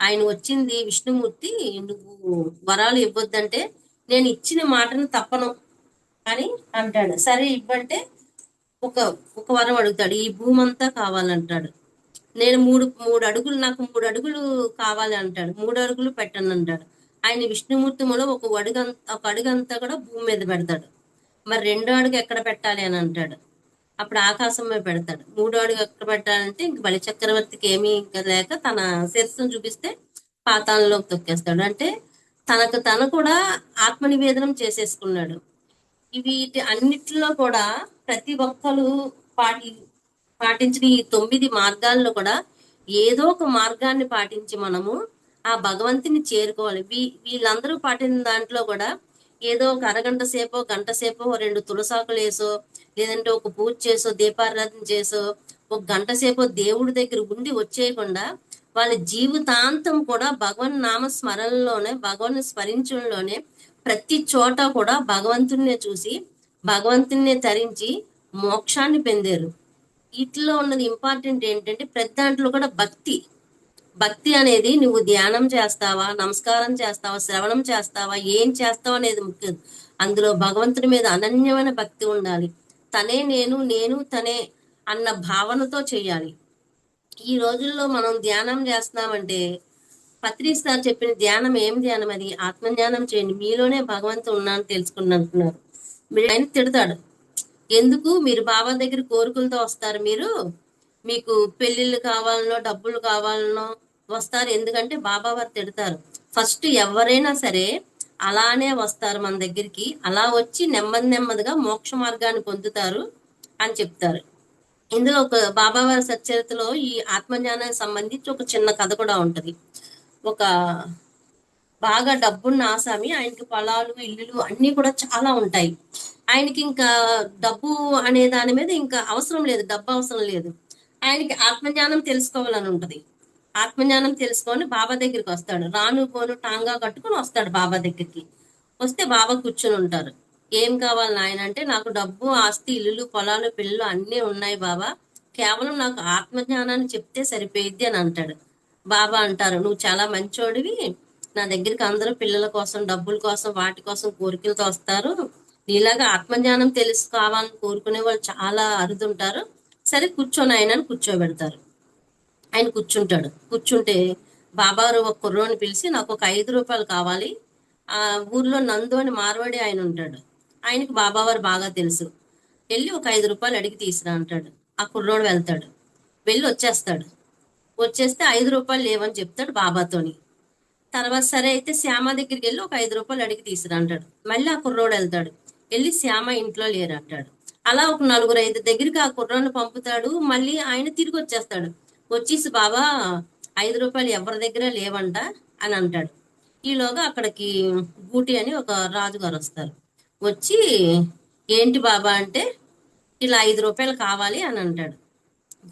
ఆయన వచ్చింది విష్ణుమూర్తి, నువ్వు వరాలు ఇవ్వద్దంటే నేను ఇచ్చిన మాటను తప్పను అని అంటాడు. సరే ఇవ్వంటే ఒక ఒక వరం అడుగుతాడు, ఈ భూమి అంతా కావాలంటాడు. నేను మూడు అడుగులు, నాకు 3 అడుగులు కావాలి అంటాడు. 3 అడుగులు పెట్టండి అంటాడు. ఆయన విష్ణుమూర్తి మూల ఒక అడుగంతా కూడా భూమి మీద పెడతాడు. మరి 2 అడుగు ఎక్కడ పెట్టాలి అని అంటాడు. అప్పుడు ఆకాశం మీద పెడతాడు. 3 అడుగు ఎక్కడ పెట్టాలంటే ఇంక బలి చక్రవర్తికి ఏమీ ఇంకా లేక తన శిరస్సును చూపిస్తే పాతాళంలోకి తొక్కేస్తాడు. అంటే తనకు తను కూడా ఆత్మ నివేదనం చేసేసుకున్నాడు. వీటి అన్నిటిలో కూడా ప్రతి ఒక్కరు పాటి పాటించిన ఈ 9 మార్గాల్లో కూడా ఏదో ఒక మార్గాన్ని పాటించి మనము ఆ భగవంతుని చేరుకోవాలి. వీళ్ళందరూ పాటిన దాంట్లో కూడా ఏదో ఒక అరగంట సేపో గంట సేపో 2 తులసాకులు వేసో, లేదంటే ఒక పూజ చేసో, దీపారాధన చేసో, ఒక గంట సేపో దేవుడి దగ్గర ఉండి వచ్చేయకుండా వాళ్ళ జీవితాంతం కూడా భగవన్ నామ స్మరణలోనే, భగవన్ స్మరించడంలోనే ప్రతి చోట కూడా భగవంతున్నే చూసి భగవంతున్నే తరించి మోక్షాన్ని పొందారు. వీటిలో ఉన్నది ఇంపార్టెంట్ ఏంటంటే, ప్రతి దాంట్లో కూడా భక్తి. భక్తి అనేది నువ్వు ధ్యానం చేస్తావా, నమస్కారం చేస్తావా, శ్రవణం చేస్తావా, ఏం చేస్తావా అనేది ముఖ్యం. అందులో భగవంతుడి మీద అనన్యమైన భక్తి ఉండాలి. తనే నేను, నేను తనే అన్న భావనతో చేయాలి. ఈ రోజుల్లో మనం ధ్యానం చేస్తున్నామంటే, పత్రి సార్ చెప్పిన ధ్యానం ఏం ధ్యానం? అది ఆత్మజ్ఞానం చేయండి, మీలోనే భగవంతుడు ఉన్నాను తెలుసుకుని అంటున్నారు. మీరు ఆయన తిడతాడు, ఎందుకు మీరు బాబా దగ్గర కోరికలతో వస్తారు, మీకు పెళ్లిళ్ళు కావాలనో డబ్బులు కావాలనో వస్తారు, ఎందుకంటే బాబా వారు తిడతారు. ఫస్ట్ ఎవరైనా సరే అలానే వస్తారు మన దగ్గరికి, అలా వచ్చి నెమ్మదిగా మోక్ష మార్గాన్ని పొందుతారు అని చెప్తారు. ఇందులో ఒక బాబావారి సచ్చరితలో ఈ ఆత్మజ్ఞానానికి సంబంధించి ఒక చిన్న కథ కూడా ఉంటది. ఒక బాగా డబ్బున్న ఆసామి, ఆయనకి పొలాలు ఇల్లులు అన్ని కూడా చాలా ఉంటాయి. ఆయనకి ఇంకా డబ్బు అనే దాని మీద ఇంకా అవసరం లేదు, డబ్బు అవసరం లేదు. ఆయనకి ఆత్మజ్ఞానం తెలుసుకోవాలని ఉంటది. ఆత్మజ్ఞానం తెలుసుకొని బాబా దగ్గరికి వస్తాడు. రాను పోను టాంగా కట్టుకొని వస్తాడు బాబా దగ్గరికి. వస్తే బాబా కూర్చొని ఉంటారు. ఏం కావాలి నాయన అంటే, నాకు డబ్బు, ఆస్తి, ఇల్లులు, పొలాలు, పిల్లలు అన్నీ ఉన్నాయి బాబా, కేవలం నాకు ఆత్మజ్ఞానాన్ని చెప్తే సరిపోయిద్ది అని అంటాడు. బాబా అంటారు, నువ్వు చాలా మంచోడివి, నా దగ్గరికి అందరూ పిల్లల కోసం, డబ్బుల కోసం, వాటి కోసం కోరికలతో వస్తారు. నీలాగా ఆత్మజ్ఞానం తెలుసు కావాలని కోరుకునే వాళ్ళు చాలా అరుదుంటారు. సరే కూర్చొని ఆయనని కూర్చోబెడతారు. ఆయన కూర్చుంటాడు. కూర్చుంటే బాబాగారు ఒక కుర్రోని పిలిచి, నాకు ఒక 5 రూపాయలు కావాలి. ఆ ఊర్లో నందు అని మార్వాడి ఆయన ఉంటాడు. ఆయనకి బాబావారు బాగా తెలుసు. వెళ్ళి ఒక 5 రూపాయలు అడిగి తీసురా అంటాడు. ఆ కుర్రోడు వెళ్తాడు. వెళ్ళి వచ్చేస్తాడు. వచ్చేస్తే 5 రూపాయలు లేవని చెప్తాడు బాబాతోని. తర్వాత సరే అయితే శ్యామ దగ్గరికి వెళ్ళి ఒక 5 రూపాయలు అడిగి తీసురా అంటాడు. మళ్ళీ ఆ కుర్రోడు వెళ్తాడు, వెళ్ళి శ్యామ ఇంట్లో లేరు అంటాడు. అలా ఒక 4-5 దగ్గరికి ఆ కుర్రోడిని పంపుతాడు. మళ్ళీ ఆయన తిరిగి వచ్చేస్తాడు. వచ్చేసి బాబా 5 రూపాయలు ఎవరి దగ్గర లేవంట అని అంటాడు. ఈలోగా అక్కడికి బూటి అని ఒక రాజుగారు వస్తారు. వచ్చి ఏంటి బాబా అంటే ఇలా 5 రూపాయలు కావాలి అని అంటాడు.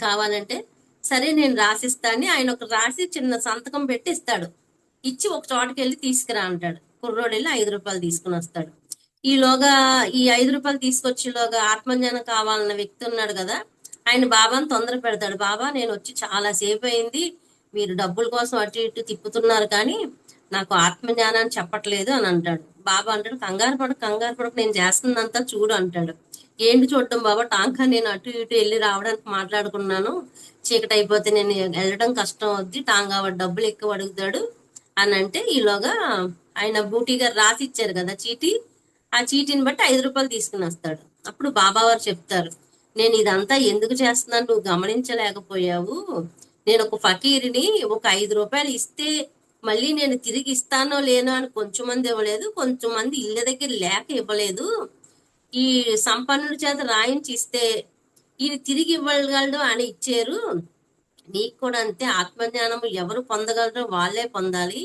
కావాలంటే సరే నేను రాసిస్తాను. ఆయన ఒక రాసి చిన్న సంతకం పెట్టి ఇస్తాడు. ఇచ్చి ఒక చోటకి వెళ్ళి తీసుకురా అంటాడు. కుర్రోడు వెళ్ళి 5 రూపాయలు తీసుకుని వస్తాడు. ఈలోగా ఈ 5 రూపాయలు తీసుకొచ్చేలోగా ఆత్మజ్ఞానం కావాలన్న వ్యక్తి ఉన్నాడు కదా, ఆయన బాబాని తొందర పెడతాడు. బాబా నేను వచ్చి చాలా సేపు అయింది, మీరు డబ్బుల కోసం అటు ఇటు తిప్పుతున్నారు కానీ నాకు ఆత్మజ్ఞానాన్ని చెప్పట్లేదు అని అంటాడు. బాబా అంటాడు, కంగారు పడకు నేను చేస్తుందంతా చూడు అంటాడు. ఏంటి చూడటం బాబా, టాంకా నేను అటు ఇటు వెళ్ళి రావడానికి మాట్లాడుకున్నాను, చీకటి అయిపోతే నేను వెళ్ళడం కష్టం అవుద్ది, టాంగా వాడు డబ్బులు ఎక్కువ అడుగుతాడు అని అంటే, ఈలోగా ఆయన బూటీ గారు రాసి ఇచ్చారు కదా చీటీ, ఆ చీటీని బట్టి 5 రూపాయలు తీసుకుని వస్తాడు. అప్పుడు బాబావారు చెప్తారు, నేను ఇదంతా ఎందుకు చేస్తున్నాను నువ్వు గమనించలేకపోయావు. నేను ఒక ఫకీరిని, ఒక 5 రూపాయలు ఇస్తే మళ్ళీ నేను తిరిగి ఇస్తానో లేనో అని కొంచెం మంది ఇవ్వలేదు, కొంచెం మంది ఇళ్ళ దగ్గర లేక ఇవ్వలేదు. ఈ సంపన్నుడి చేత రాయించి ఇస్తే ఈయన తిరిగి ఇవ్వగలడు అని ఇచ్చారు. నీకు కూడా అంతే, ఆత్మజ్ఞానం ఎవరు పొందగలరో వాళ్ళే పొందాలి.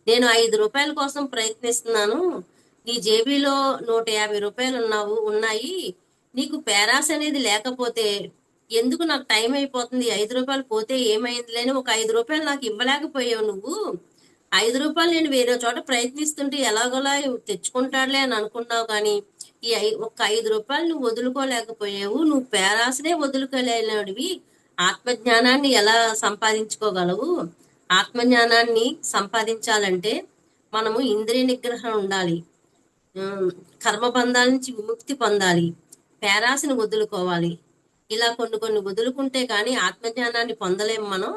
నేను 5 రూపాయల కోసం ప్రయత్నిస్తున్నాను, నీ జేబీలో 150 రూపాయలు ఉన్నాయి. నీకు పేరాస అనేది లేకపోతే ఎందుకు నాకు టైం అయిపోతుంది, 5 రూపాయలు పోతే ఏమైంది లేని ఒక 5 రూపాయలు నాకు ఇవ్వలేకపోయావు నువ్వు. 5 రూపాయలు నేను వేరే చోట ప్రయత్నిస్తుంటే ఎలాగోలా తెచ్చుకుంటాడులే అని అనుకున్నావు, కానీ ఒక 5 రూపాయలు నువ్వు వదులుకోలేకపోయావు. నువ్వు పేరాసనే వదులుకోలేనివి, ఆత్మజ్ఞానాన్ని ఎలా సంపాదించుకోగలవు? ఆత్మజ్ఞానాన్ని సంపాదించాలంటే మనము ఇంద్రియ నిగ్రహం ఉండాలి, కర్మబంధాల నుంచి విముక్తి పొందాలి, పేరాశని వదులుకోవాలి. ఇలా కొన్ని వదులుకుంటే కానీ ఆత్మజ్ఞానాన్ని పొందలేము మనం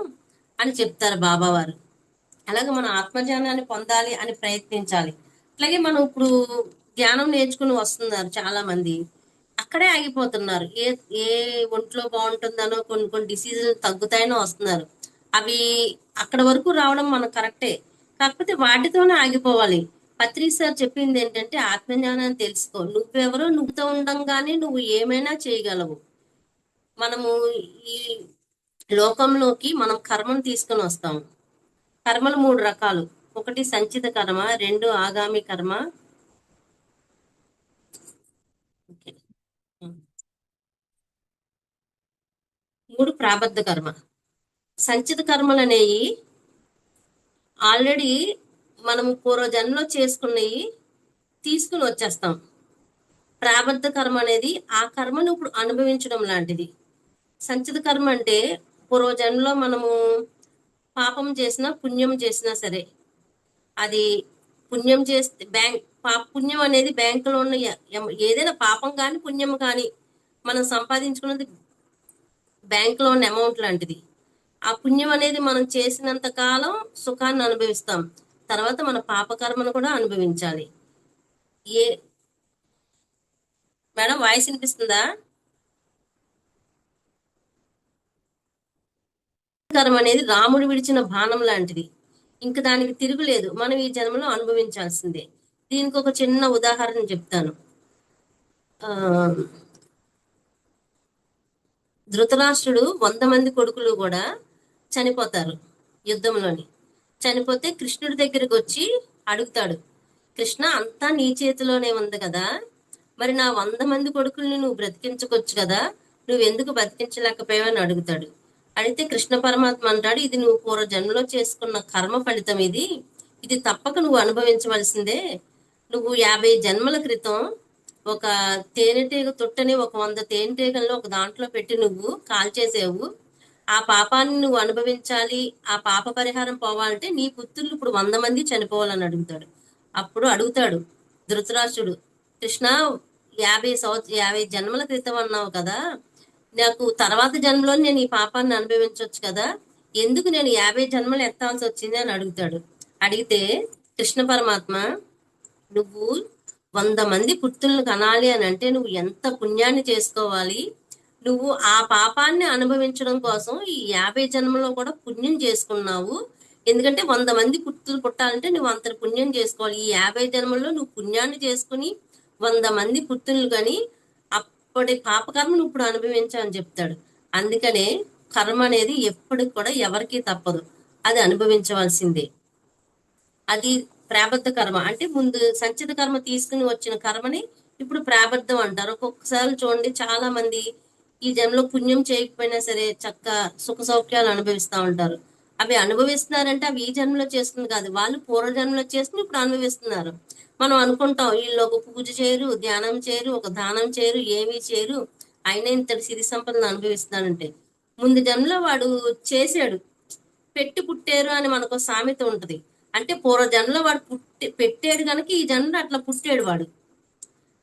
అని చెప్తారు బాబావారు. అలాగే మనం ఆత్మజ్ఞానాన్ని పొందాలి అని ప్రయత్నించాలి. అట్లాగే మనం ఇప్పుడు ధ్యానం నేర్చుకుని వస్తున్నారు చాలా మంది, అక్కడే ఆగిపోతున్నారు. ఏ ఒంట్లో బాగుంటుందనో కొన్ని డిసీజులు తగ్గుతాయనో వస్తున్నారు. అవి అక్కడ వరకు రావడం మనకు కరెక్టే, కాకపోతే వాటితోనే ఆగిపోవాలి. పత్రి సార్ చెప్పింది ఏంటంటే ఆత్మజ్ఞానాన్ని తెలుసుకో, నువ్వెవరో నువ్వుతో ఉండంగానే నువ్వు ఏమైనా చేయగలవు. మనము ఈ లోకంలోకి మనం కర్మను తీసుకొని వస్తాము. కర్మలు 3 రకాలు. ఒకటి సంచిత కర్మ, 2 ఆగామి కర్మ, 3 ప్రాబద్ధ కర్మ. సంచిత కర్మలు అనేవి ఆల్రెడీ మనము పూర్వజన్మలో చేసుకున్నవి తీసుకుని వచ్చేస్తాం. ప్రాబద్ధ కర్మ అనేది ఆ కర్మను ఇప్పుడు అనుభవించడం లాంటిది. సంచిత కర్మ అంటే పూర్వజన్మలో మనము పాపం చేసినా పుణ్యం చేసినా సరే, అది పుణ్యం చేస్తే పుణ్యం అనేది బ్యాంకులో ఉన్న ఏదైనా పాపం కానీ పుణ్యం కానీ మనం సంపాదించుకున్నది బ్యాంకులో ఉన్న అమౌంట్ లాంటిది. ఆ పుణ్యం అనేది మనం చేసినంత కాలం సుఖాన్ని అనుభవిస్తాం, తర్వాత మన పాపకర్మను కూడా అనుభవించాలి. ఏ మేడం వాయిస్ వినిపిస్తుందా? కర్మ అనేది రాముడు విడిచిన బాణం లాంటిది, ఇంక దానికి తిరుగులేదు, మనం ఈ జన్మలో అనుభవించాల్సిందే. దీనికి ఒక చిన్న ఉదాహరణ చెప్తాను. ధృతరాష్ట్రుడు 100 మంది కొడుకులు కూడా చనిపోతారు యుద్ధంలోని. చనిపోతే కృష్ణుడి దగ్గరికి వచ్చి అడుగుతాడు, కృష్ణ అంతా నీ చేతిలోనే ఉంది కదా, మరి నా 100 మంది కొడుకుల్ని నువ్వు బ్రతికించుకోవచ్చు కదా, నువ్వు ఎందుకు బ్రతికించలేకపోయావని అడుగుతాడు. అడిగితే కృష్ణ పరమాత్మ అంటాడు, ఇది నువ్వు పూర్వ జన్మలో చేసుకున్న కర్మ ఫలితం, ఇది తప్పక నువ్వు అనుభవించవలసిందే. నువ్వు 50 జన్మల క్రితం ఒక తేనెటీగ తొట్టని ఒక 100 తేనెటీగల్లో ఒక దాంట్లో పెట్టి నువ్వు కాల్చేసావు. ఆ పాపాన్ని నువ్వు అనుభవించాలి, ఆ పాప పరిహారం పోవాలంటే నీ పుత్రులు ఇప్పుడు 100 మంది చనిపోవాలని అడుగుతాడు. అప్పుడు అడుగుతాడు ధృతరాష్ట్రుడు, కృష్ణ 50 జన్మల క్రితం అన్నావు కదా, నాకు తర్వాత జన్మలో నేను ఈ పాపాన్ని అనుభవించవచ్చు కదా, ఎందుకు నేను 50 జన్మలు ఎత్తాల్సి వచ్చింది అని అడుగుతాడు. అడిగితే కృష్ణ పరమాత్మ, నువ్వు 100 మంది పుత్రులను కనాలి అని అంటే నువ్వు ఎంత పుణ్యాన్ని చేసుకోవాలి, నువ్వు ఆ పాపాన్ని అనుభవించడం కోసం ఈ 50 జన్మలో కూడా పుణ్యం చేసుకున్నావు, ఎందుకంటే 100 మంది పుట్టాలంటే నువ్వు అంత పుణ్యం చేసుకోవాలి. ఈ 50 జన్మల్లో నువ్వు పుణ్యాన్ని చేసుకుని 100 మంది పుత్రులు కానీ అప్పటి పాపకర్మ నువ్వు ఇప్పుడు అనుభవించావని చెప్తాడు. అందుకనే కర్మ అనేది ఎప్పటికి కూడా ఎవరికీ తప్పదు, అది అనుభవించవలసిందే. అది ప్రాబద్ధ కర్మ. అంటే ముందు సంచిత కర్మ తీసుకుని వచ్చిన కర్మని ఇప్పుడు ప్రాబద్ధం అంటారు. ఒక్కొక్కసారి చూడండి, చాలా మంది ఈ జన్మలో పుణ్యం చేయకపోయినా సరే చక్క సుఖ సౌఖ్యాలు అనుభవిస్తా ఉంటారు. అవి అనుభవిస్తున్నారంటే అవి ఈ జన్మలో చేస్తుంది కాదు, వాళ్ళు పూర్వ జన్మలో చేసుకుని ఇప్పుడు అనుభవిస్తున్నారు. మనం అనుకుంటాం వీళ్ళు ఒక పూజ చేయరు, ధ్యానం చేయరు, ఒక దానం చేయరు, ఏమీ చేయరు, అయినా ఇంతటి సిరి సంపదను అనుభవిస్తున్నాడంటే ముందు జన్మలో వాడు చేశాడు. పెట్టి పుట్టారు అని మనకు సామెత ఉంటది. అంటే పూర్వ జన్మలో వాడు పెట్టాడు కనుక ఈ జన్మలో అట్లా పుట్టాడు వాడు,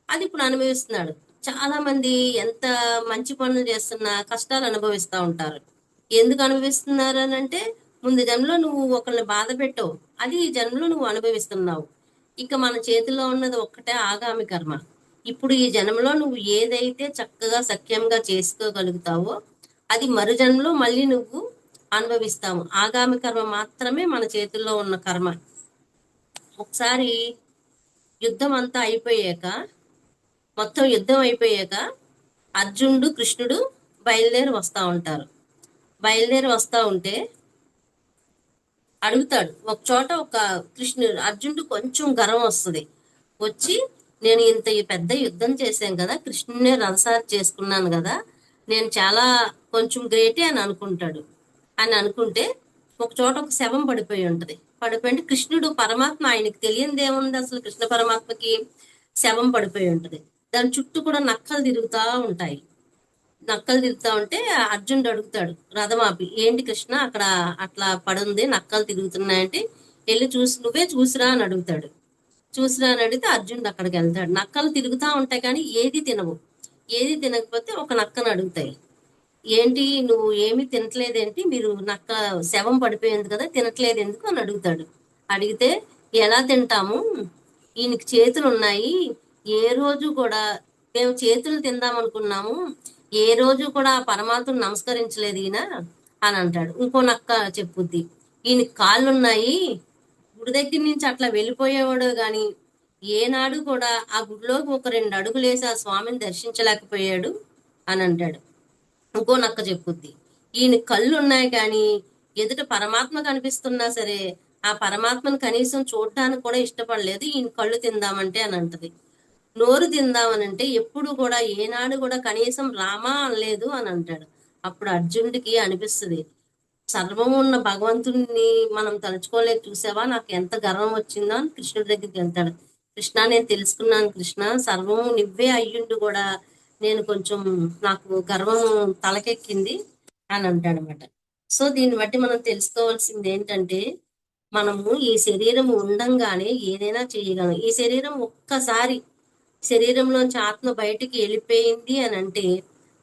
అది ఇప్పుడు అనుభవిస్తున్నాడు. చాలా మంది ఎంత మంచి పనులు చేస్తున్నా కష్టాలు అనుభవిస్తూ ఉంటారు. ఎందుకు అనుభవిస్తున్నారు అని అంటే ముందు జన్మలో నువ్వు ఒకరిని బాధ పెట్టావు, అది ఈ జన్మలో నువ్వు అనుభవిస్తున్నావు. ఇక మన చేతిలో ఉన్నది ఒక్కటే ఆగామి కర్మ. ఇప్పుడు ఈ జన్మలో నువ్వు ఏదైతే చక్కగా సఖ్యంగా చేసుకోగలుగుతావో అది మరు జన్మలో మళ్ళీ నువ్వు అనుభవిస్తాము. ఆగామి కర్మ మాత్రమే మన చేతుల్లో ఉన్న కర్మ. ఒకసారి యుద్ధం అంతా అయిపోయాక, మొత్తం యుద్ధం అయిపోయాక అర్జునుడు కృష్ణుడు బయలుదేరి వస్తా ఉంటారు. బయలుదేరి వస్తా ఉంటే అడుగుతాడు ఒక చోట, ఒక అర్జునుడు కొంచెం గర్వం వస్తుంది. వచ్చి నేను ఇంత పెద్ద యుద్ధం చేశాను కదా, కృష్ణునే రథసారి చేసుకున్నాను కదా, నేను చాలా కొంచెం గ్రేటే అని అనుకుంటాడు. అని అనుకుంటే ఒక చోట ఒక శవం పడిపోయి ఉంటది. పడిపోయి కృష్ణుడు పరమాత్మ, ఆయనకి తెలియనిది ఏముంది అసలు, కృష్ణ పరమాత్మకి శవం పడిపోయి ఉంటది. దాని చుట్టూ కూడా నక్కలు తిరుగుతా ఉంటాయి. నక్కలు తిరుగుతా ఉంటే అర్జునుడు అడుగుతాడు రథం ఆపి, ఏంటి కృష్ణ అక్కడ అట్లా పడుంది, నక్కలు తిరుగుతున్నాయంటే వెళ్ళి నువ్వే చూసిరా అని అడుగుతాడు. చూసిరా అని అడిగితే అర్జునుడు అక్కడికి వెళ్తాడు. నక్కలు తిరుగుతా ఉంటాయి కానీ ఏది తినవు. ఏది తినకపోతే ఒక నక్కను అడుగుతాయి, ఏంటి నువ్వు ఏమి తినట్లేదేంటి, మీరు నక్క శవం పడిపోయింది కదా తినట్లేదు ఎందుకు అని అడుగుతాడు. అడిగితే ఎలా తింటాము, ఈయనకి చేతులు ఉన్నాయి, ఏ రోజు కూడా మేము చేతులు తిందాం అనుకున్నాము, ఏ రోజు కూడా ఆ పరమాత్మను నమస్కరించలేదు ఈయన అని అంటాడు. ఇంకో నక్క చెప్పుద్ది, ఈయనకి కాళ్ళు ఉన్నాయి, గుడి దగ్గర నుంచి అట్లా వెళ్ళిపోయేవాడు గాని ఏనాడు కూడా ఆ గుడిలోకి ఒక 2 అడుగులు వేసి ఆ స్వామిని దర్శించలేకపోయాడు అని అంటాడు. ఇంకో నక్క చెప్పుద్ది, ఈయన కళ్ళు ఉన్నాయి కానీ ఎదుట పరమాత్మ కనిపిస్తున్నా సరే ఆ పరమాత్మను కనీసం చూడటానికి కూడా ఇష్టపడలేదు, ఈయన కళ్ళు తిందామంటే అని అంటది. నోరు తిందామనంటే ఎప్పుడు కూడా ఏనాడు కూడా కనీసం రామా అనలేదు అని అంటాడు. అప్పుడు అర్జునుడికి అనిపిస్తుంది, సర్వం ఉన్న భగవంతుడిని మనం తలుచుకోలేదు చూసావా, నాకు ఎంత గర్వం వచ్చిందో అని కృష్ణుడి దగ్గరికి వెళ్తాడు. కృష్ణ నేను తెలుసుకున్నాను కృష్ణ, సర్వము నువ్వే అయ్యుండు కూడా నేను కొంచెం నాకు గర్వం తలకెక్కింది అని అంటాడు అనమాట. సో దీన్ని బట్టి మనం తెలుసుకోవాల్సింది ఏంటంటే మనము ఈ శరీరం ఉండంగానే ఏదైనా చేయగలం. ఈ శరీరం ఒక్కసారి శరీరంలోంచి ఆత్మ బయటికి వెళ్ళిపోయింది అని అంటే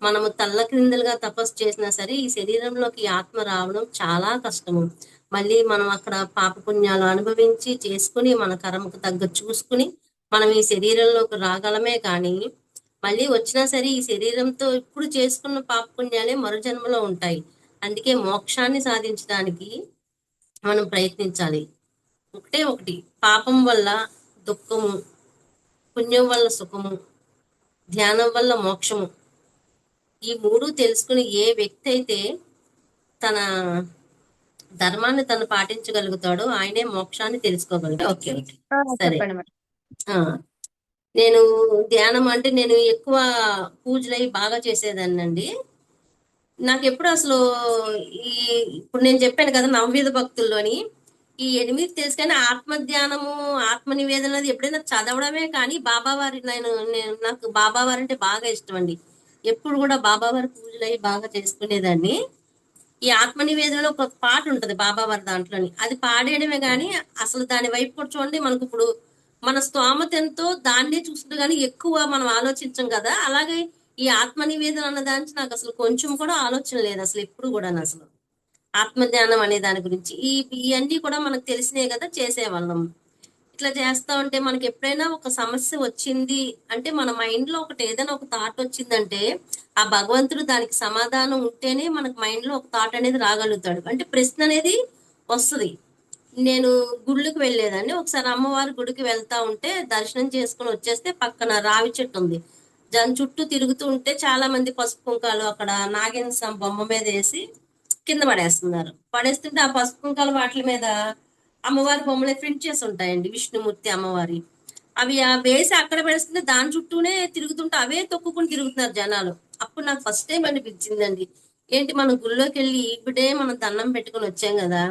మనము తల్లక్రిందులుగా తపస్సు చేసినా సరే ఈ శరీరంలోకి ఆత్మ రావడం చాలా కష్టము. మళ్ళీ మనం అక్కడ పాపపుణ్యాలు అనుభవించి చేసుకుని మన కర్మకు తగ్గ చూసుకుని మనం ఈ శరీరంలోకి రాగలమే కానీ మళ్ళీ వచ్చినా సరే ఈ శరీరంతో ఇప్పుడు చేసుకున్న పాపపుణ్యాలే మరు జన్మలో ఉంటాయి. అందుకే మోక్షాన్ని సాధించడానికి మనం ప్రయత్నించాలి. ఒకటే ఒకటి, పాపం వల్ల దుఃఖము, పుణ్యం వల్ల సుఖము, ధ్యానం వల్ల మోక్షము. ఈ 3 తెలుసుకుని ఏ వ్యక్తి అయితే తన ధర్మాన్ని తను పాటించగలుగుతాడో ఆయనే మోక్షాన్ని తెలుసుకోగలుగుతాడు. ఓకే ఓకే సరే. చెప్పండి మేడం. నేను ధ్యానం అంటే నేను ఎక్కువ పూజలు అవి బాగా చేసేదాన్నండి. నాకు ఎప్పుడు అసలు ఈ ఇప్పుడు నేను చెప్పాను కదా నవవిధ భక్తుల్లోని ఈ 8 తెలుసు కానీ ఆత్మ ధ్యానము, ఆత్మ నివేదన ఎప్పుడైనా చదవడమే కానీ బాబావారి నాకు బాబావారు అంటే బాగా ఇష్టం అండి. ఎప్పుడు కూడా బాబావారి పూజలు అవి బాగా చేసుకునేదాన్ని. ఈ ఆత్మ నివేదనలో ఒక పాట ఉంటది బాబావారి దాంట్లోని, అది పాడేయడమే కానీ అసలు దాని వైపు కూడా చూడండి, మనకు ఇప్పుడు మన స్తోమత ఎంతో దాన్నే చూస్తుంది కానీ ఎక్కువ మనం ఆలోచించం కదా. అలాగే ఈ ఆత్మ నివేదన అన్న దానికి నాకు అసలు కొంచెం కూడా ఆలోచన లేదు అసలు ఎప్పుడు కూడా. అసలు ఆత్మజ్ఞానం అనే దాని గురించి ఇవన్నీ కూడా మనకు తెలిసినే కదా చేసేవాళ్ళం. ఇట్లా చేస్తా ఉంటే మనకి ఎప్పుడైనా ఒక సమస్య వచ్చింది అంటే మన మైండ్ లో ఒకటి ఏదైనా ఒక థాట్ వచ్చిందంటే ఆ భగవంతుడు దానికి సమాధానం ఉంటేనే మనకు మైండ్ లో ఒక థాట్ అనేది రాగలుగుతాడు, అంటే ప్రశ్న అనేది వస్తుంది. నేను గుళ్ళకి వెళ్ళేదాన్ని. ఒకసారి అమ్మవారి గుడికి వెళ్తా ఉంటే దర్శనం చేసుకొని వచ్చేస్తే పక్కన రావి చెట్టు ఉంది. దాని చుట్టూ తిరుగుతూ ఉంటే చాలా మంది పసుపు కుంకాలు అక్కడ నాగేంద్ర స్వామి బొమ్మ మీద వేసి కింద పడేస్తున్నారు. పడేస్తుంటే ఆ పసుపు కుంకాలు వాటి మీద అమ్మవారి బొమ్మలే ప్రింట్ చేసి ఉంటాయండి, విష్ణుమూర్తి అమ్మవారి. అవి వేసి అక్కడ పడేస్తుంటే దాని చుట్టూనే తిరుగుతుంటే అవే తొక్కుకుని తిరుగుతున్నారు జనాలు. అప్పుడు నాకు ఫస్ట్ టైం అనిపించిందండి, ఏంటి మనం గుళ్ళోకి వెళ్ళి ఇప్పుడే మనం దండం పెట్టుకొని వచ్చాం కదా,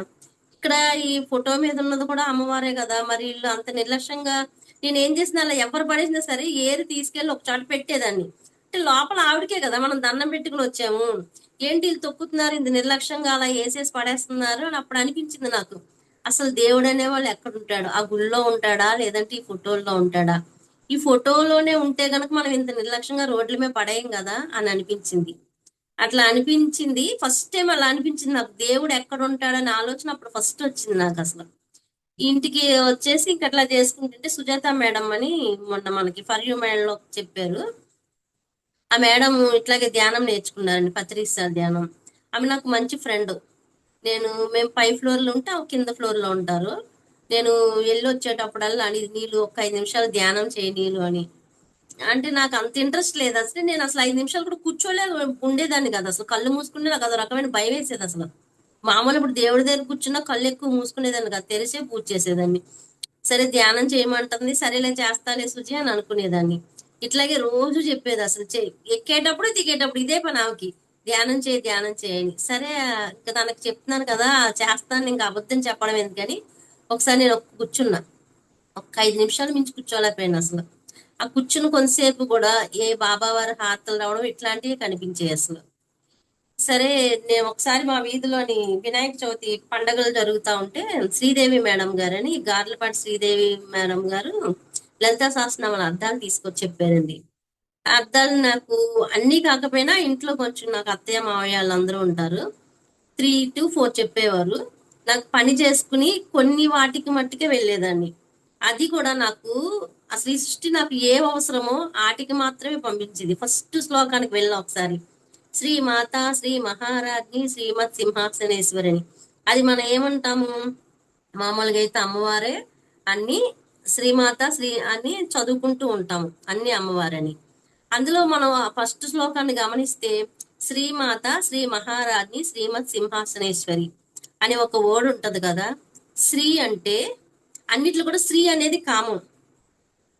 ఇక్కడ ఈ ఫోటో మీద ఉన్నది కూడా అమ్మవారే కదా, మరి వీళ్ళు అంత నిర్లక్ష్యంగా నేను ఏం చేసినా అలా ఎవరు పడేసినా సరే ఏరి తీసుకెళ్లి ఒక చోట పెట్టేదాన్ని. అంటే లోపల ఆవిడకే కదా మనం దండం పెట్టుకుని వచ్చాము, ఏంటి వీళ్ళు తొక్కుతున్నారు ఇంత నిర్లక్ష్యంగా అలా వేసేసి పడేస్తున్నారు అని అప్పుడు అనిపించింది నాకు. అసలు దేవుడు అనేవాళ్ళు ఎక్కడ ఉంటాడు? ఆ గుళ్ళో ఉంటాడా లేదంటే ఈ ఫోటోల్లో ఉంటాడా? ఈ ఫోటోలోనే ఉంటే గనక మనం ఇంత నిర్లక్ష్యంగా రోడ్ల మీద పడేయం కదా అని అనిపించింది. అట్లా అనిపించింది ఫస్ట్ టైం, అలా అనిపించింది నాకు. దేవుడు ఎక్కడ ఉంటాడని ఆలోచన అప్పుడు ఫస్ట్ వచ్చింది నాకు అసలు. ఇంటికి వచ్చేసి ఇంక అట్లా చేసుకుంటుంటే సుజాత మేడం అని మొన్న మనకి ఫర్ యూ మేడలో చెప్పారు. ఆ మేడం ఇట్లాగే ధ్యానం నేర్చుకున్నారండి, పత్రిసార్ ధ్యానం. ఆమె నాకు మంచి ఫ్రెండ్. మేము పై ఫ్లోర్ లో ఉంటే ఆమె కింద ఫ్లోర్ లో ఉంటారు. నేను వెళ్ళి వచ్చేటప్పుడల్లా నీళ్ళు ఒక 5 నిమిషాలు ధ్యానం చేయి నీళ్ళు అని అంటే నాకు అంత ఇంట్రెస్ట్ లేదు అసలు. నేను అసలు 5 నిమిషాలు కూడా కూర్చోలేదు, ఉండేదాన్ని కదా అసలు. కళ్ళు మూసుకుంటే నాకు అదో రకమైన భయం వేసేది అసలు. మామూలు ఇప్పుడు దేవుడి దగ్గర కూర్చున్నా కళ్ళు ఎక్కువ మూసుకునేదాన్ని కదా, తెరిసే పూజ చేసేదాన్ని. సరే ధ్యానం చేయమంటుంది, సరేలే చేస్తాలే సుజి అని అనుకునేదాన్ని. ఇట్లాగే రోజు చెప్పేది అసలు, ఎక్కేటప్పుడు దిగేటప్పుడు ఇదే పని ఆమెకి, ధ్యానం చేయి ధ్యానం చేయని. సరే ఇంకా తనకి చెప్తున్నాను కదా చేస్తాను, ఇంకా అబద్ధం చెప్పడం ఎందుకని ఒకసారి నేను కూర్చున్నా. ఒక 5 నిమిషాలు మించి కూర్చోలేకపోయాను అసలు. ఆ కూర్చుని కొంతసేపు కూడా ఏ బాబా వారి హారతలు రావడం ఇట్లాంటివి కనిపించాయి అసలు. సరే నేను ఒకసారి మా వీధిలోని వినాయక చవితి పండగలు జరుగుతా ఉంటే శ్రీదేవి మేడం గారని, గార్లపాటి శ్రీదేవి మేడం గారు లలితా సహస్రనామాల అర్థాలు తీసుకొచ్చి చెప్పారండి. ఆ అర్థాలు నాకు అన్ని కాకపోయినా ఇంట్లో కొంచెం, నాకు అత్తయ్య మావయ్య వాళ్ళందరూ ఉంటారు, 3 to 4 చెప్పేవారు. నాకు పని చేసుకుని కొన్ని వాటికి మట్టుకే వెళ్ళేదాన్ని. అది కూడా నాకు అసలు ఈ సృష్టి నాకు ఏ అవసరమో ఆటికి మాత్రమే పంపించింది. ఫస్ట్ శ్లోకానికి వెళ్ళిన ఒకసారి, శ్రీ మాత శ్రీ మహారాజ్ని శ్రీమత్ సింహాసనేశ్వరిని. అది మనం ఏమంటాము మామూలుగా అయితే అమ్మవారే అన్ని, శ్రీమాత శ్రీ అని చదువుకుంటూ ఉంటాము అన్ని అమ్మవారని. అందులో మనం ఫస్ట్ శ్లోకాన్ని గమనిస్తే శ్రీమాత శ్రీ మహారాజ్ని శ్రీమత్ సింహాసనేశ్వరి అని ఒక వర్డ్ ఉంటది కదా. శ్రీ అంటే అన్నిట్లో కూడా శ్రీ అనేది కామం.